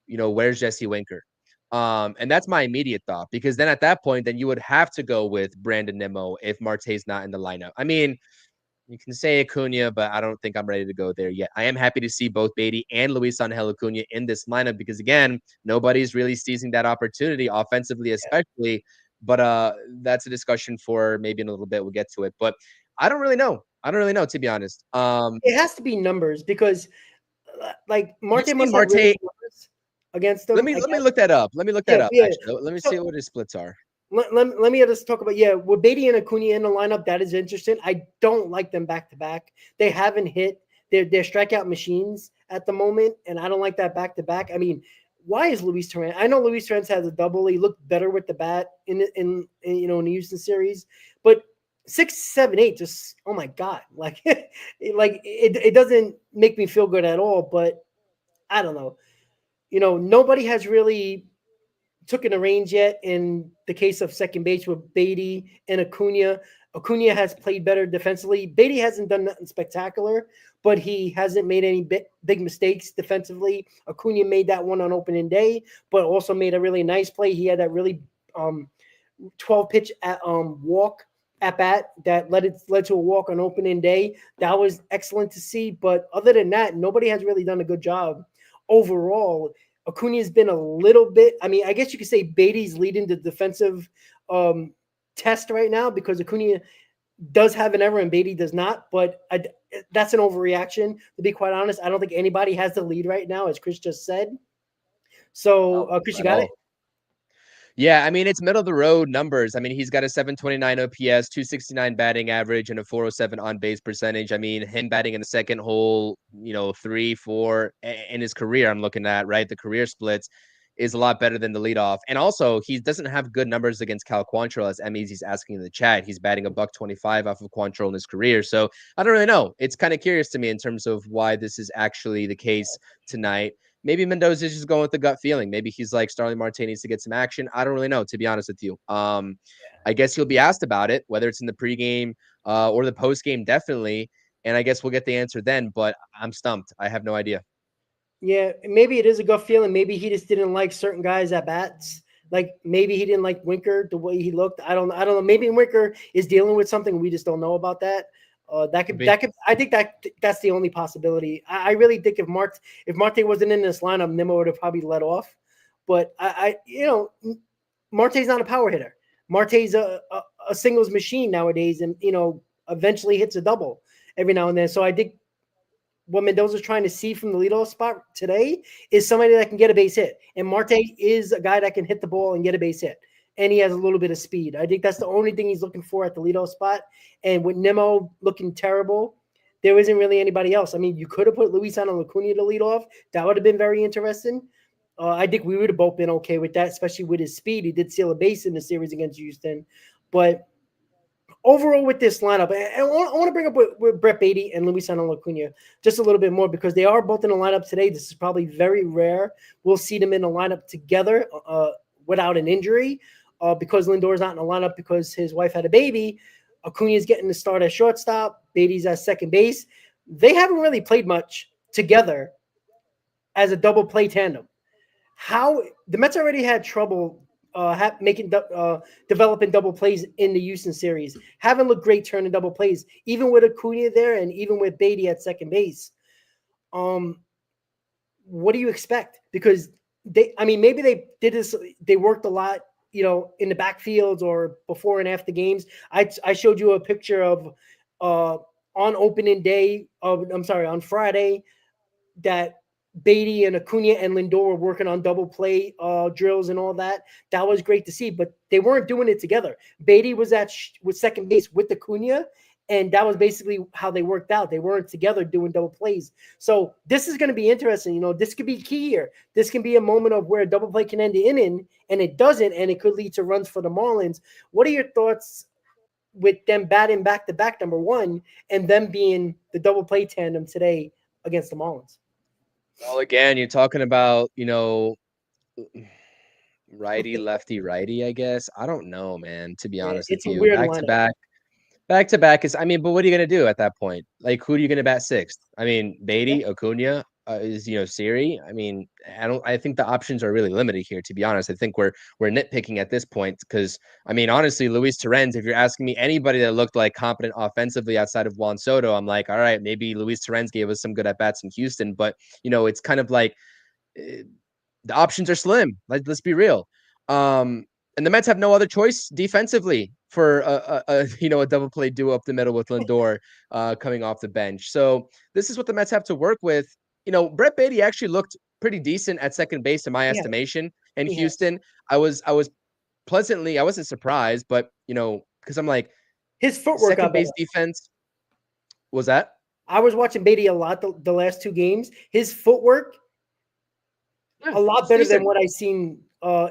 You know, where's Jesse Winker? And that's my immediate thought, because then at that point, then you would have to go with Brandon Nimmo if Marte's not in the lineup. I mean, you can say Acuna, but I don't think I'm ready to go there yet. I am happy to see both Beatty and Luis Angel Acuna in this lineup because, again, nobody's really seizing that opportunity offensively, especially. But that's a discussion for maybe in a little bit. We'll get to it. But I don't really know. To be honest. It has to be numbers because, like, Marte must have Marte really good numbers against them. Let me look that up. Let me look that up. Yeah. Actually, let me see what his splits are. Let me just talk about with Beatty and Acuna in the lineup. That is interesting. I don't like them back to back. They haven't hit. They're strikeout machines at the moment, and I don't like that back to back. I mean, why is Luis Torrens? I know Luis Torrens has a double. He looked better with the bat in the Houston series, but 6, 7, 8, just oh my god, like it doesn't make me feel good at all. But I don't know. Nobody has really taken the reins yet in the case of second base with Beatty and Acuna. Acuna has played better defensively. Beatty hasn't done nothing spectacular, but he hasn't made any big mistakes defensively. Acuna made that one on opening day, but also made a really nice play. He had that really 12-pitch walk at bat that led to a walk on opening day. That was excellent to see. But other than that, nobody has really done a good job overall. Acuna has been a little bit. I mean, I guess you could say Beatty's leading the defensive test right now because Acuna does have an error and Beatty does not. But that's an overreaction, to be quite honest. I don't think anybody has the lead right now, as Chris just said. So, Chris, you got it? Yeah, I mean, it's middle of the road numbers. I mean, he's got a 729 OPS, 269 batting average, and a 407 on base percentage. I mean, him batting in the second hole, 3, 4 in his career, I'm looking at, right? The career splits is a lot better than the leadoff. And also, he doesn't have good numbers against Cal Quantrill, as Emmy's asking in the chat. He's batting a $125 off of Quantrill in his career. So I don't really know. It's kind of curious to me in terms of why this is actually the case tonight. Maybe Mendoza is just going with the gut feeling. Maybe he's like, Starling Marte needs to get some action. I don't really know, to be honest with you. I guess he'll be asked about it, whether it's in the pregame or the postgame, definitely. And I guess we'll get the answer then, but I'm stumped. I have no idea. Yeah, maybe it is a gut feeling. Maybe he just didn't like certain guys at bats. Like maybe he didn't like Winker the way he looked. I don't know. Maybe Winker is dealing with something we just don't know about that. That could. I think that's the only possibility. I really think if Marte wasn't in this lineup, Nimmo would have probably let off. But Marte's not a power hitter. Marte's a singles machine nowadays, and eventually hits a double every now and then. So I think what Mendoza's trying to see from the leadoff spot today is somebody that can get a base hit, and Marte is a guy that can hit the ball and get a base hit. And he has a little bit of speed. I think that's the only thing he's looking for at the leadoff spot. And with Nimmo looking terrible, there isn't really anybody else. I mean, you could have put Luis Angel Acuna to lead off. That would have been very interesting. I think we would have both been okay with that, especially with his speed. He did steal a base in the series against Houston. But overall with this lineup, I want to bring up with Brett Beatty and Luis Angel Acuna just a little bit more because they are both in the lineup today. This is probably very rare. We'll see them in the lineup together without an injury. Because Lindor's not in the lineup because his wife had a baby, Acuna's getting the start at shortstop, Beatty's at second base. They haven't really played much together as a double play tandem. How the Mets already had trouble developing double plays in the Houston series. Haven't looked great turning double plays, even with Acuna there and even with Beatty at second base. What do you expect? Because maybe they did this. They worked a lot. In the backfields or before and after games. I showed you a picture of on opening day on Friday that Beatty and Acuna and Lindor were working on double play drills and all that. That was great to see, but they weren't doing it together. Beatty was with second base with Acuna, and that was basically how they worked out. They weren't together doing double plays. So this is going to be interesting. This could be key here. This can be a moment of where a double play can end the inning, and it doesn't, and it could lead to runs for the Marlins. What are your thoughts with them batting back-to-back, number one, and them being the double play tandem today against the Marlins? Well, again, you're talking about, righty, lefty, righty, I guess. I don't know, man, to be honest with you. Back-to-back is, but what are you going to do at that point? Like, who are you going to bat sixth? Beatty, Acuna, Siri. I mean, I think the options are really limited here, to be honest. I think we're nitpicking at this point because, I mean, honestly, Luis Torrens, if you're asking me anybody that looked like competent offensively outside of Juan Soto, I'm like, all right, maybe Luis Torrens gave us some good at-bats in Houston, but, it's kind of like the options are slim. Let's be real. And the Mets have no other choice defensively for a double play duo up the middle with Lindor coming off the bench. So this is what the Mets have to work with. Brett Baty actually looked pretty decent at second base in my estimation in Houston. I was pleasantly, I wasn't surprised, but because I'm like, his footwork second base defense was that. I was watching Baty a lot the last two games. His footwork a lot better than what I've seen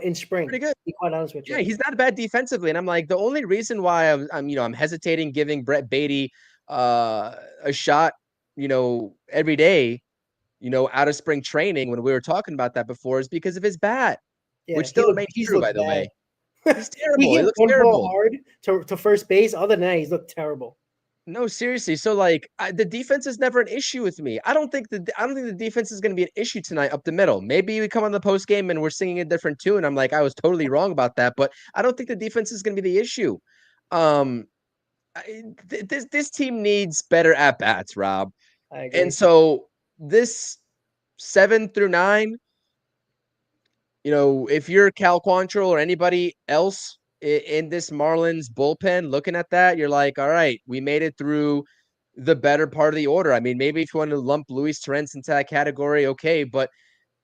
in spring. Pretty good. To be quite honest with you. Yeah, he's not bad defensively, and I'm like, the only reason why I'm hesitating giving Brett Baty a shot, every day, out of spring training when we were talking about that before, is because of his bat, which still remains true, by the way. He's terrible. He looks terrible. Ball hard to first base. Other than that, he's looked terrible. No, seriously. So the defense is never an issue with me. I don't think the defense is going to be an issue tonight up the middle. Maybe we come on the post game and we're singing a different tune. I'm like, I was totally wrong about that, but I don't think the defense is going to be the issue. This team needs better at bats, Rob. I agree. And so this 7 through 9, if you're Cal Quantrill or anybody else in this Marlins bullpen, looking at that, you're like, all right, we made it through the better part of the order. I mean, maybe if you want to lump Luis Torrens into that category, okay, but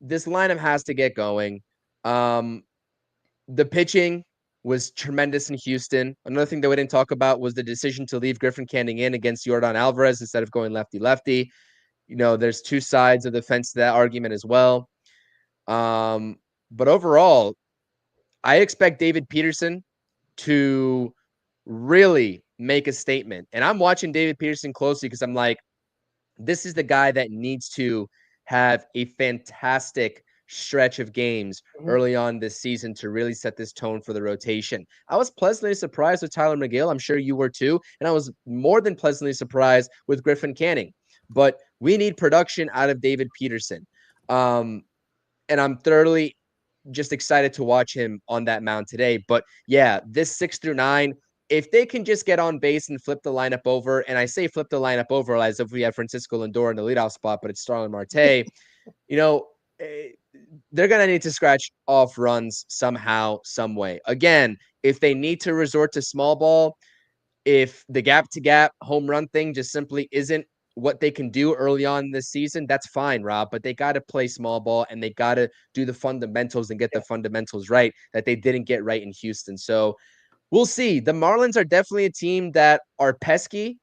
this lineup has to get going. The pitching was tremendous in Houston. Another thing that we didn't talk about was the decision to leave Griffin Canning in against Yordan Alvarez instead of going lefty-lefty. There's two sides of the fence to that argument as well. But overall, I expect David Peterson to really make a statement. And I'm watching David Peterson closely because I'm like, this is the guy that needs to have a fantastic stretch of games early on this season to really set this tone for the rotation. I was pleasantly surprised with Tyler McGill. I'm sure you were too. And I was more than pleasantly surprised with Griffin Canning. But we need production out of David Peterson. And I'm thoroughly just excited to watch him on that mound today. But yeah, this 6 through 9, if they can just get on base and flip the lineup over, and I say flip the lineup over as if we have Francisco Lindor in the leadoff spot, but it's Starlin Marte, they're going to need to scratch off runs somehow, some way. Again, if they need to resort to small ball, if the gap-to-gap home run thing just simply isn't what they can do early on this season, that's fine, Rob, but they got to play small ball and they got to do the fundamentals and get the fundamentals right that they didn't get right in Houston. So we'll see. The Marlins are definitely a team that are pesky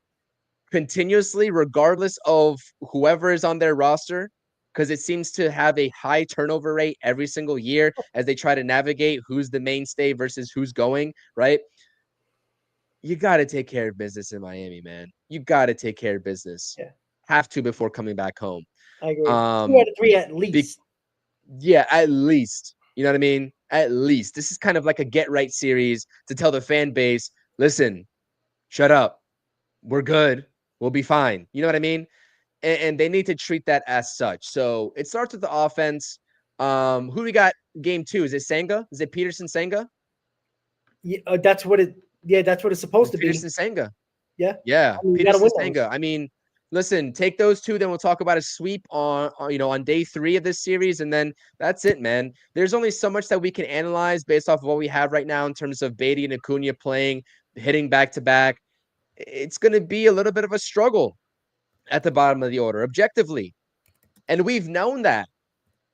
continuously, regardless of whoever is on their roster, because it seems to have a high turnover rate every single year as they try to navigate who's the mainstay versus who's going, right? You got to take care of business in Miami, man. You got to take care of business. Yeah. Have to before coming back home. I agree. 2 out of 3 at least. Yeah, at least. You know what I mean? At least. This is kind of like a get-right series to tell the fan base, listen, shut up. We're good. We'll be fine. You know what I mean? And they need to treat that as such. So it starts with the offense. Who we got game 2? Is it Senga? Is it Peterson Senga? Yeah, that's what it's supposed to be. Peterson Senga. Yeah. Yeah. Peterson Senga. I mean, listen, take those two, then we'll talk about a sweep on day 3 of this series, and then that's it, man. There's only so much that we can analyze based off of what we have right now in terms of Baty and Acuna playing, hitting back-to-back. It's going to be a little bit of a struggle at the bottom of the order, objectively. And we've known that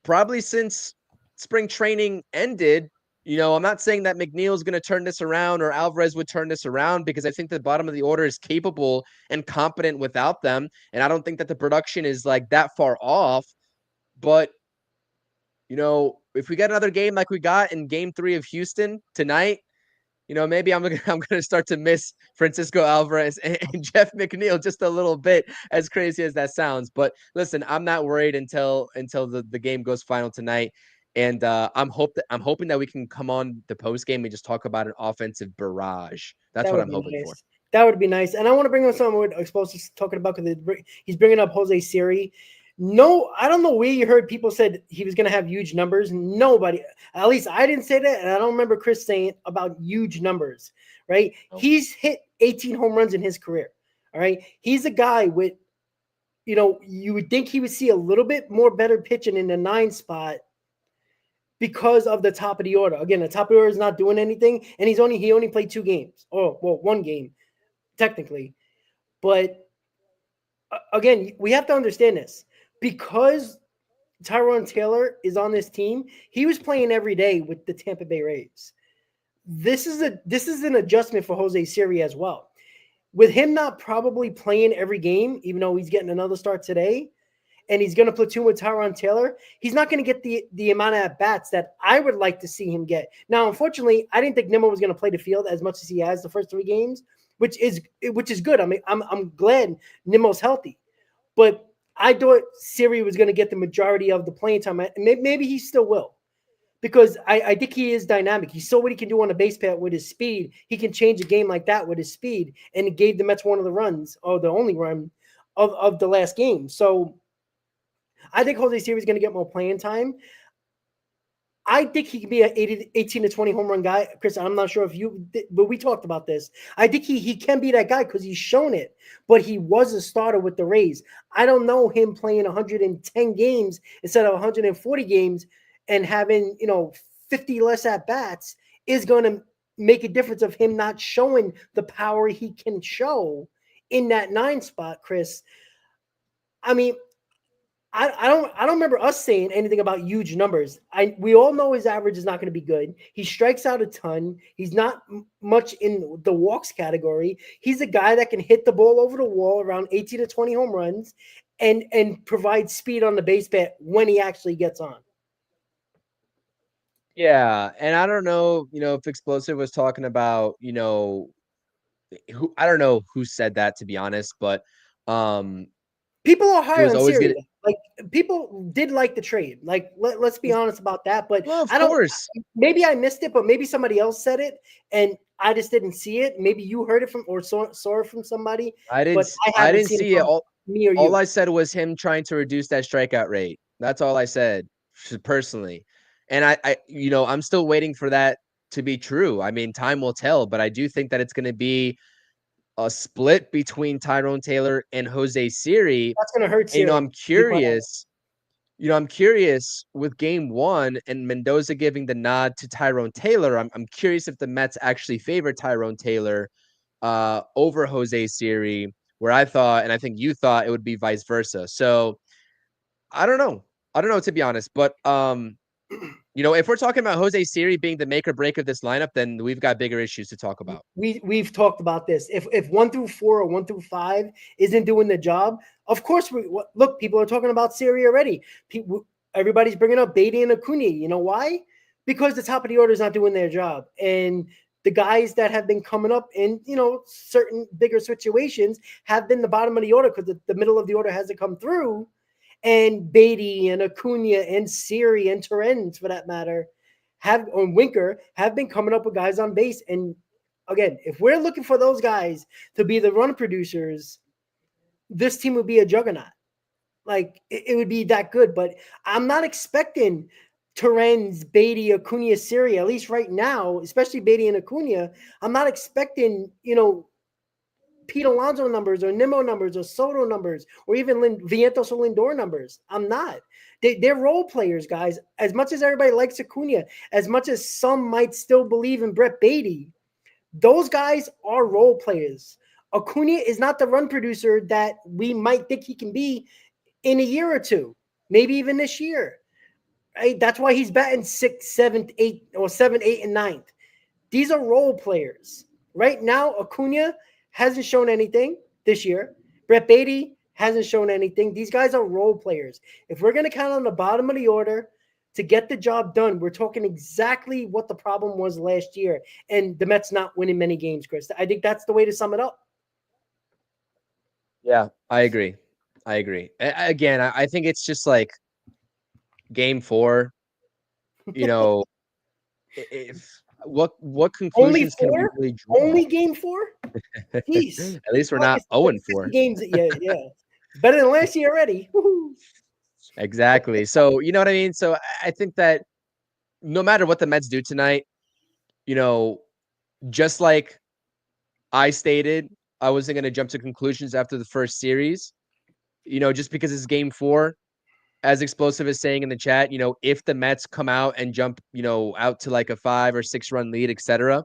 probably since spring training ended. I'm not saying that McNeil's going to turn this around or Alvarez would turn this around, because I think the bottom of the order is capable and competent without them. And I don't think that the production is like that far off. But, if we get another game like we got in game 3 of Houston tonight, maybe I'm going to start to miss Francisco Alvarez and Jeff McNeil just a little bit, as crazy as that sounds. But listen, I'm not worried until the game goes final tonight. And I'm hoping that we can come on the post game and just talk about an offensive barrage. That's what I'm hoping for. That would be nice. And I want to bring up something we're supposed to talking about, because he's bringing up Jose Siri. No, I don't know where you heard people said he was going to have huge numbers. Nobody, at least I didn't say that, and I don't remember Chris saying about huge numbers, right? Nope. He's hit 18 home runs in his career, all right? He's a guy with, you would think he would see a little bit more better pitching in the 9 spot because of the top of the order. Again, the top of the order is not doing anything, and he only played 2 games. Oh, well, 1 game, technically. But again, we have to understand this. Because Tyrone Taylor is on this team, he was playing every day with the Tampa Bay Rays. This is an adjustment for Jose Siri as well. With him not probably playing every game, even though he's getting another start today, and he's going to platoon with Tyrone Taylor, he's not going to get the amount of at-bats that I would like to see him get. Now, unfortunately, I didn't think Nimmo was going to play the field as much as he has the first 3 games, which is good. I mean, I'm glad Nimmo's healthy. But I thought Siri was going to get the majority of the playing time. And maybe he still will, because I think he is dynamic. He saw what he can do on a base path with his speed. He can change a game like that with his speed, and it gave the Mets one of the runs, or the only run of the last game. So I think Jose Siri is going to get more playing time. I think he can be an 18 to 20 home run guy. Chris, I'm not sure if you – but we talked about this. I think he can be that guy because he's shown it, but he was a starter with the Rays. I don't know him playing 110 games instead of 140 games and having, 50 less at-bats is going to make a difference of him not showing the power he can show in that 9 spot, Chris. I mean – I don't remember us saying anything about huge numbers. We all know his average is not going to be good. He strikes out a ton. He's not much in the walks category. He's a guy that can hit the ball over the wall around 18 to 20 home runs and provide speed on the base path when he actually gets on. Yeah, and I don't know, if Explosive was talking about, who I don't know who said that, to be honest, but people are high on Siri. Gonna... Like, people did like the trade. Like, let's be honest about that. But well, of course. Maybe I missed it, but maybe somebody else said it and I just didn't see it. Maybe you heard it from or saw it from somebody. I didn't see it. All I said was him trying to reduce that strikeout rate. That's all I said, personally. And I'm still waiting for that to be true. I mean, time will tell, but I do think that it's going to be a split between Tyrone Taylor and Jose Siri. That's going to hurt Siri. I'm curious. I'm curious with game 1 and Mendoza giving the nod to Tyrone Taylor. I'm curious if the Mets actually favor Tyrone Taylor over Jose Siri, where I thought, and I think you thought, it would be vice versa. So I don't know, to be honest, but if we're talking about Jose Siri being the make or break of this lineup, then we've got bigger issues to talk about. We've talked about this. If 1 through 4 or 1 through 5 isn't doing the job, of course look. People are talking about Siri already. Everybody's bringing up Beatty and Acuna. You know why? Because the top of the order is not doing their job, and the guys that have been coming up in certain bigger situations have been the bottom of the order because the middle of the order hasn't come through. And Beatty and Acuna and Siri and Torrens, for that matter, Winker have been coming up with guys on base. And again, if we're looking for those guys to be the run producers, this team would be a juggernaut. Like, it would be that good. But I'm not expecting Torrens, Beatty, Acuna, Siri, at least right now, especially Beatty and Acuna. I'm not expecting, Pete Alonso numbers or Nimmo numbers or Soto numbers or even Vientos or Lindor numbers. I'm not. They're role players, guys. As much as everybody likes Acuna, as much as some might still believe in Brett Beatty, those guys are role players. Acuna is not the run producer that we might think he can be in a year or two, maybe even this year. Right? That's why he's batting 6th, 7th, 8th, or 7th, 8th, and 9th. These are role players. Right now, Acuna hasn't shown anything this year. Brett Beatty hasn't shown anything. These guys are role players. If we're going to count on the bottom of the order to get the job done, we're talking exactly what the problem was last year, and the Mets not winning many games, Chris. I think that's the way to sum it up. Yeah, I agree. Again, I think it's just like game 4, if what conclusions can we really draw? Only game 4? Jeez. At least we're not 0-4. Games, yeah. Better than last year already. Woo-hoo. Exactly. So, you know what I mean? So I think that no matter what the Mets do tonight, you know, just like I stated, I wasn't going to jump to conclusions after the first series, just because it's game 4, as explosive as saying in the chat, if the Mets come out and jump, out to like a 5 or 6 run lead, etc.,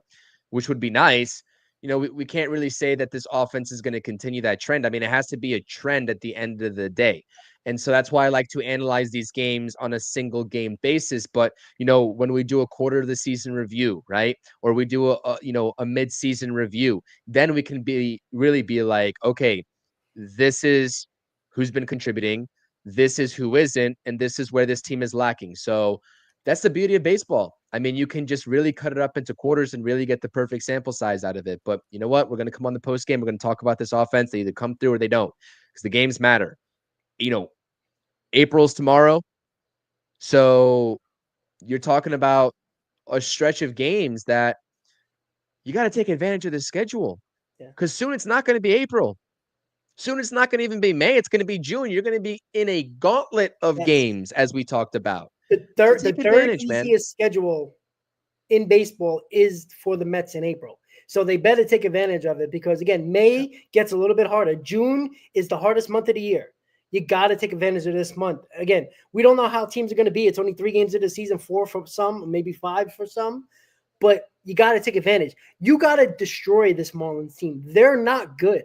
which would be nice. We can't really say that this offense is going to continue that trend. I mean, it has to be a trend at the end of the day. And so that's why I like to analyze these games on a single game basis. But, when we do a quarter of the season review, right? Or we do a mid-season review, then we can really be like, okay, this is who's been contributing. This is who isn't, and this is where this team is lacking. So that's the beauty of baseball. I mean, you can just really cut it up into quarters and really get the perfect sample size out of it. But you know what? We're going to come on the post game. We're going to talk about this offense. They either come through or they don't, because the games matter. April's tomorrow. So you're talking about a stretch of games that you got to take advantage of the schedule, because soon it's not going to be April. Soon it's not going to even be May. It's going to be June. You're going to be in a gauntlet of games, as we talked about. The third easiest schedule in baseball is for the Mets in April. So they better take advantage of it, because, again, May gets a little bit harder. June is the hardest month of the year. You got to take advantage of this month. Again, we don't know how teams are going to be. It's only 3 games into the season, 4 for some, maybe 5 for some. But you got to take advantage. You got to destroy this Marlins team. They're not good.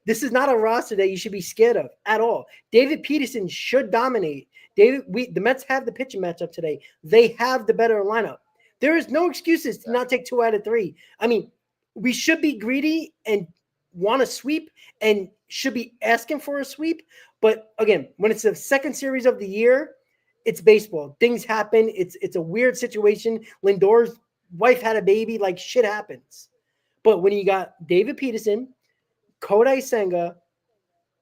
This is not a roster that you should be scared of at all. David Peterson should dominate. The Mets have the pitching matchup today. They have the better lineup. There is no excuses to not take 2 out of 3. I mean, we should be greedy and want a sweep and should be asking for a sweep. But again, when it's the second series of the year, it's baseball. Things happen. It's a weird situation. Lindor's wife had a baby. Like, shit happens. But when you got David Peterson, Kodai Senga,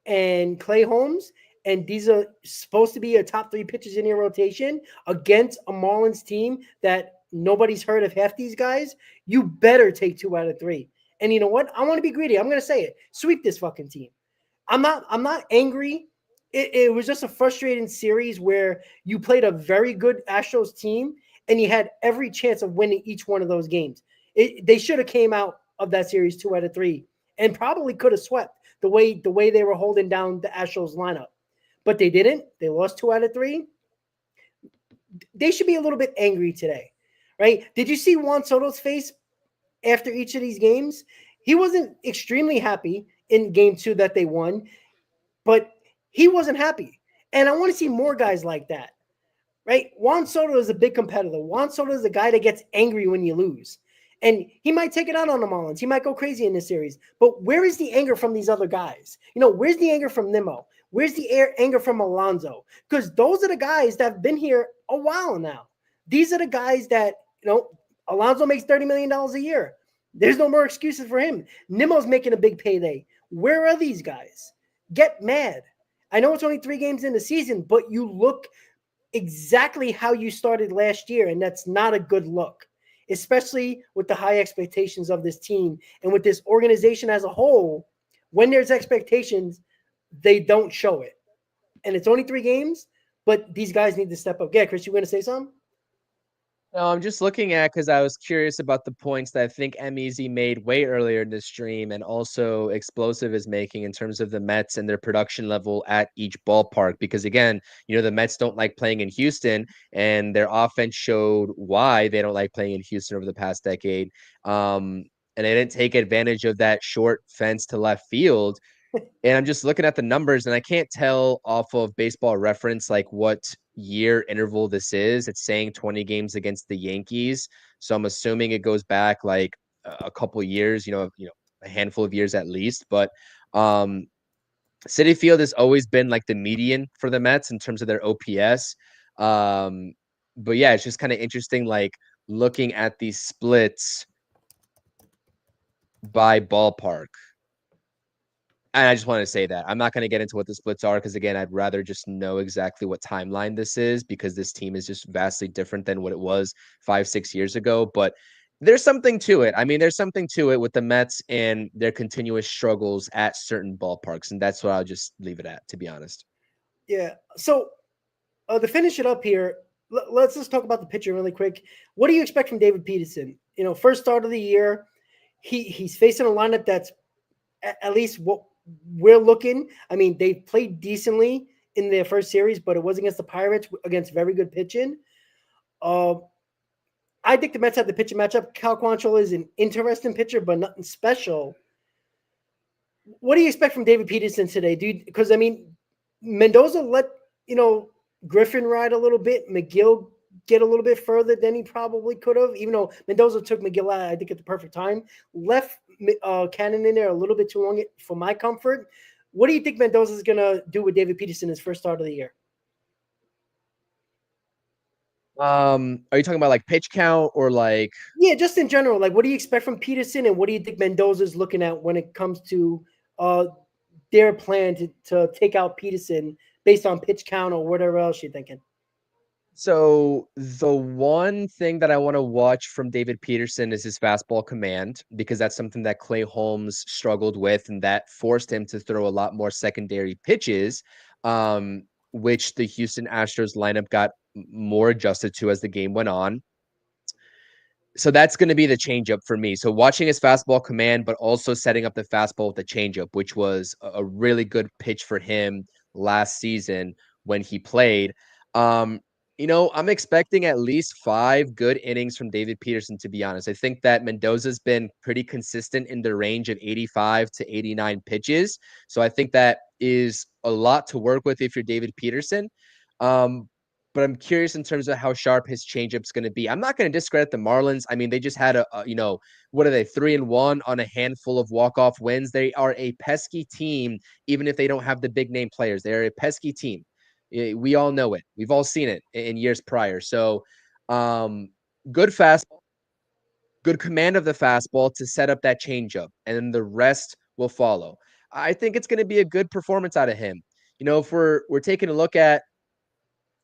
and Clay Holmes, and these are supposed to be a top 3 pitchers in your rotation against a Marlins team that nobody's heard of half these guys, you better take 2 out of 3. And you know what? I want to be greedy. I'm going to say it. Sweep this fucking team. I'm not angry. It was just a frustrating series where you played a very good Astros team and you had every chance of winning each one of those games. They should have came out of that series 2 out of 3 and probably could have swept the way they were holding down the Astros lineup. But they didn't. They lost 2 out of 3. They should be a little bit angry today, right? Did you see Juan Soto's face after each of these games? He wasn't extremely happy in game 2 that they won, but he wasn't happy. And I want to see more guys like that, right? Juan Soto is a big competitor. Juan Soto is the guy that gets angry when you lose. And he might take it out on the Marlins. He might go crazy in this series. But where is the anger from these other guys? Where's the anger from Nimmo? Where's the anger from Alonso? Because those are the guys that have been here a while now. These are the guys that, Alonso makes $30 million a year. There's no more excuses for him. Nimmo's making a big payday. Where are these guys? Get mad. I know it's only 3 games in the season, but you look exactly how you started last year, and that's not a good look, especially with the high expectations of this team and with this organization as a whole. When there's expectations, they don't show it. And it's only 3 games, but these guys need to step up. Yeah, Chris, you going to say something? No, I'm just looking at, because I was curious about the points that I think MEZ made way earlier in the stream, and also Explosive is making in terms of the Mets and their production level at each ballpark. Because again, the Mets don't like playing in Houston, and their offense showed why they don't like playing in Houston over the past decade. And they didn't take advantage of that short fence to left field. And I'm just looking at the numbers, and I can't tell off of Baseball Reference like what year interval this is. It's saying 20 games against the Yankees, so I'm assuming it goes back like a couple years, a handful of years at least. But Citi Field has always been like the median for the Mets in terms of their OPS. But yeah, it's just kind of interesting, like looking at these splits by ballpark. And I just want to say that I'm not going to get into what the splits are, because again, I'd rather just know exactly what timeline this is, because this team is just vastly different than what it was 5-6 years ago. But there's something to it. I mean, there's something to it with the Mets and their continuous struggles at certain ballparks. And that's what I'll just leave it at, to be honest. Yeah. So to finish it up here, let's just talk about the pitcher really quick. What do you expect from David Peterson? First start of the year, he's facing a lineup that's at least what we're looking. I mean, they played decently in their first series, but it was against the Pirates, against very good pitching. I think the Mets have the pitching matchup. Cal Quantrill is an interesting pitcher, but nothing special. What do you expect from David Peterson today? Because, I mean, Mendoza let, Griffin ride a little bit. McGill get a little bit further than he probably could have, even though Mendoza took McGill out, I think, at the perfect time. Left Cannon in there a little bit too long for my comfort. What do you think Mendoza is going to do with David Peterson his first start of the year? Are you talking about like pitch count or like? Yeah, just in general. Like, what do you expect from Peterson, and what do you think Mendoza is looking at when it comes to their plan to take out Peterson based on pitch count or whatever else you're thinking? So the one thing that I want to watch from David Peterson is his fastball command, because that's something that Clay Holmes struggled with, and that forced him to throw a lot more secondary pitches, which the Houston Astros lineup got more adjusted to as the game went on. So that's going to be the changeup for me. So watching his fastball command, but also setting up the fastball with the changeup, which was a really good pitch for him last season when he played. I'm expecting at least 5 good innings from David Peterson, to be honest. I think that Mendoza's been pretty consistent in the range of 85 to 89 pitches. So I think that is a lot to work with if you're David Peterson. But I'm curious in terms of how sharp his changeup's going to be. I'm not going to discredit the Marlins. I mean, they just had what are they, 3-1 on a handful of walk-off wins. They are a pesky team, even if they don't have the big name players. They're a pesky team. We all know it. We've all seen it in years prior. So good fastball, good command of the fastball to set up that changeup, and then the rest will follow. I think it's going to be a good performance out of him. If we're taking a look at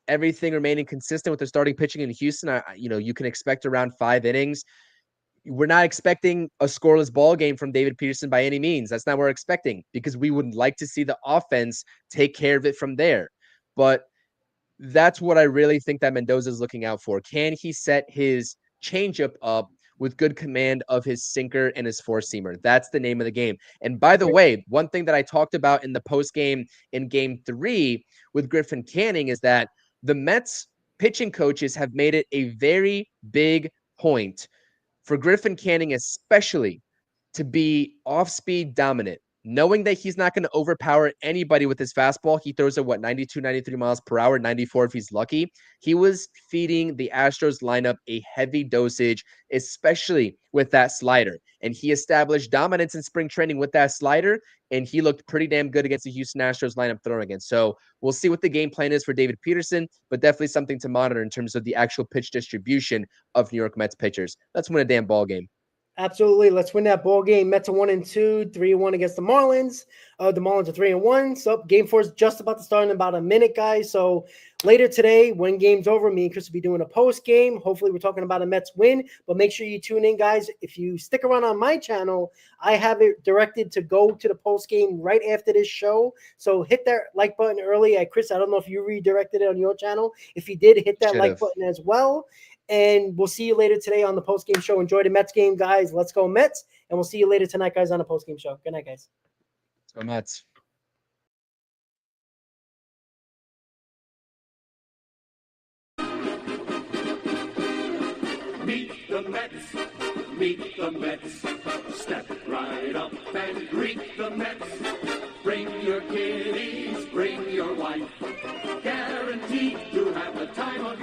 everything remaining consistent with the starting pitching in Houston, you can expect around 5 innings. We're not expecting a scoreless ball game from David Peterson by any means. That's not what we're expecting, because we would like to see the offense take care of it from there. But that's what I really think that Mendoza is looking out for. Can he set his changeup up with good command of his sinker and his four-seamer? That's the name of the game. And by the way, one thing that I talked about in the postgame in Game 3 with Griffin Canning is that the Mets pitching coaches have made it a very big point for Griffin Canning, especially, to be off-speed dominant, knowing that he's not going to overpower anybody with his fastball. He throws at 92, 93 miles per hour, 94 if he's lucky. He was feeding the Astros lineup a heavy dosage, especially with that slider. And he established dominance in spring training with that slider, and he looked pretty damn good against the Houston Astros lineup throwing against. So we'll see what the game plan is for David Peterson, but definitely something to monitor in terms of the actual pitch distribution of New York Mets pitchers. Let's win a damn ball game. Absolutely. Let's win that ball game. Mets are 1-2, 3-1 against the Marlins. The Marlins are 3-1. So Game 4 is just about to start in about a minute, guys. So later today, when game's over, me and Chris will be doing a post game. Hopefully, we're talking about a Mets win. But make sure you tune in, guys. If you stick around on my channel, I have it directed to go to the post game right after this show. So hit that like button early. Chris, I don't know if you redirected it on your channel. If you did, hit that like button as well. And we'll see you later today on the post-game show. Enjoy the Mets game, guys. Let's go Mets. And we'll see you later tonight, guys, on the post-game show. Good night, guys. Let's go Mets. Meet the Mets. Meet the Mets. Step right up and greet the Mets. Bring your kiddies, bring your wife. Guaranteed to have the time of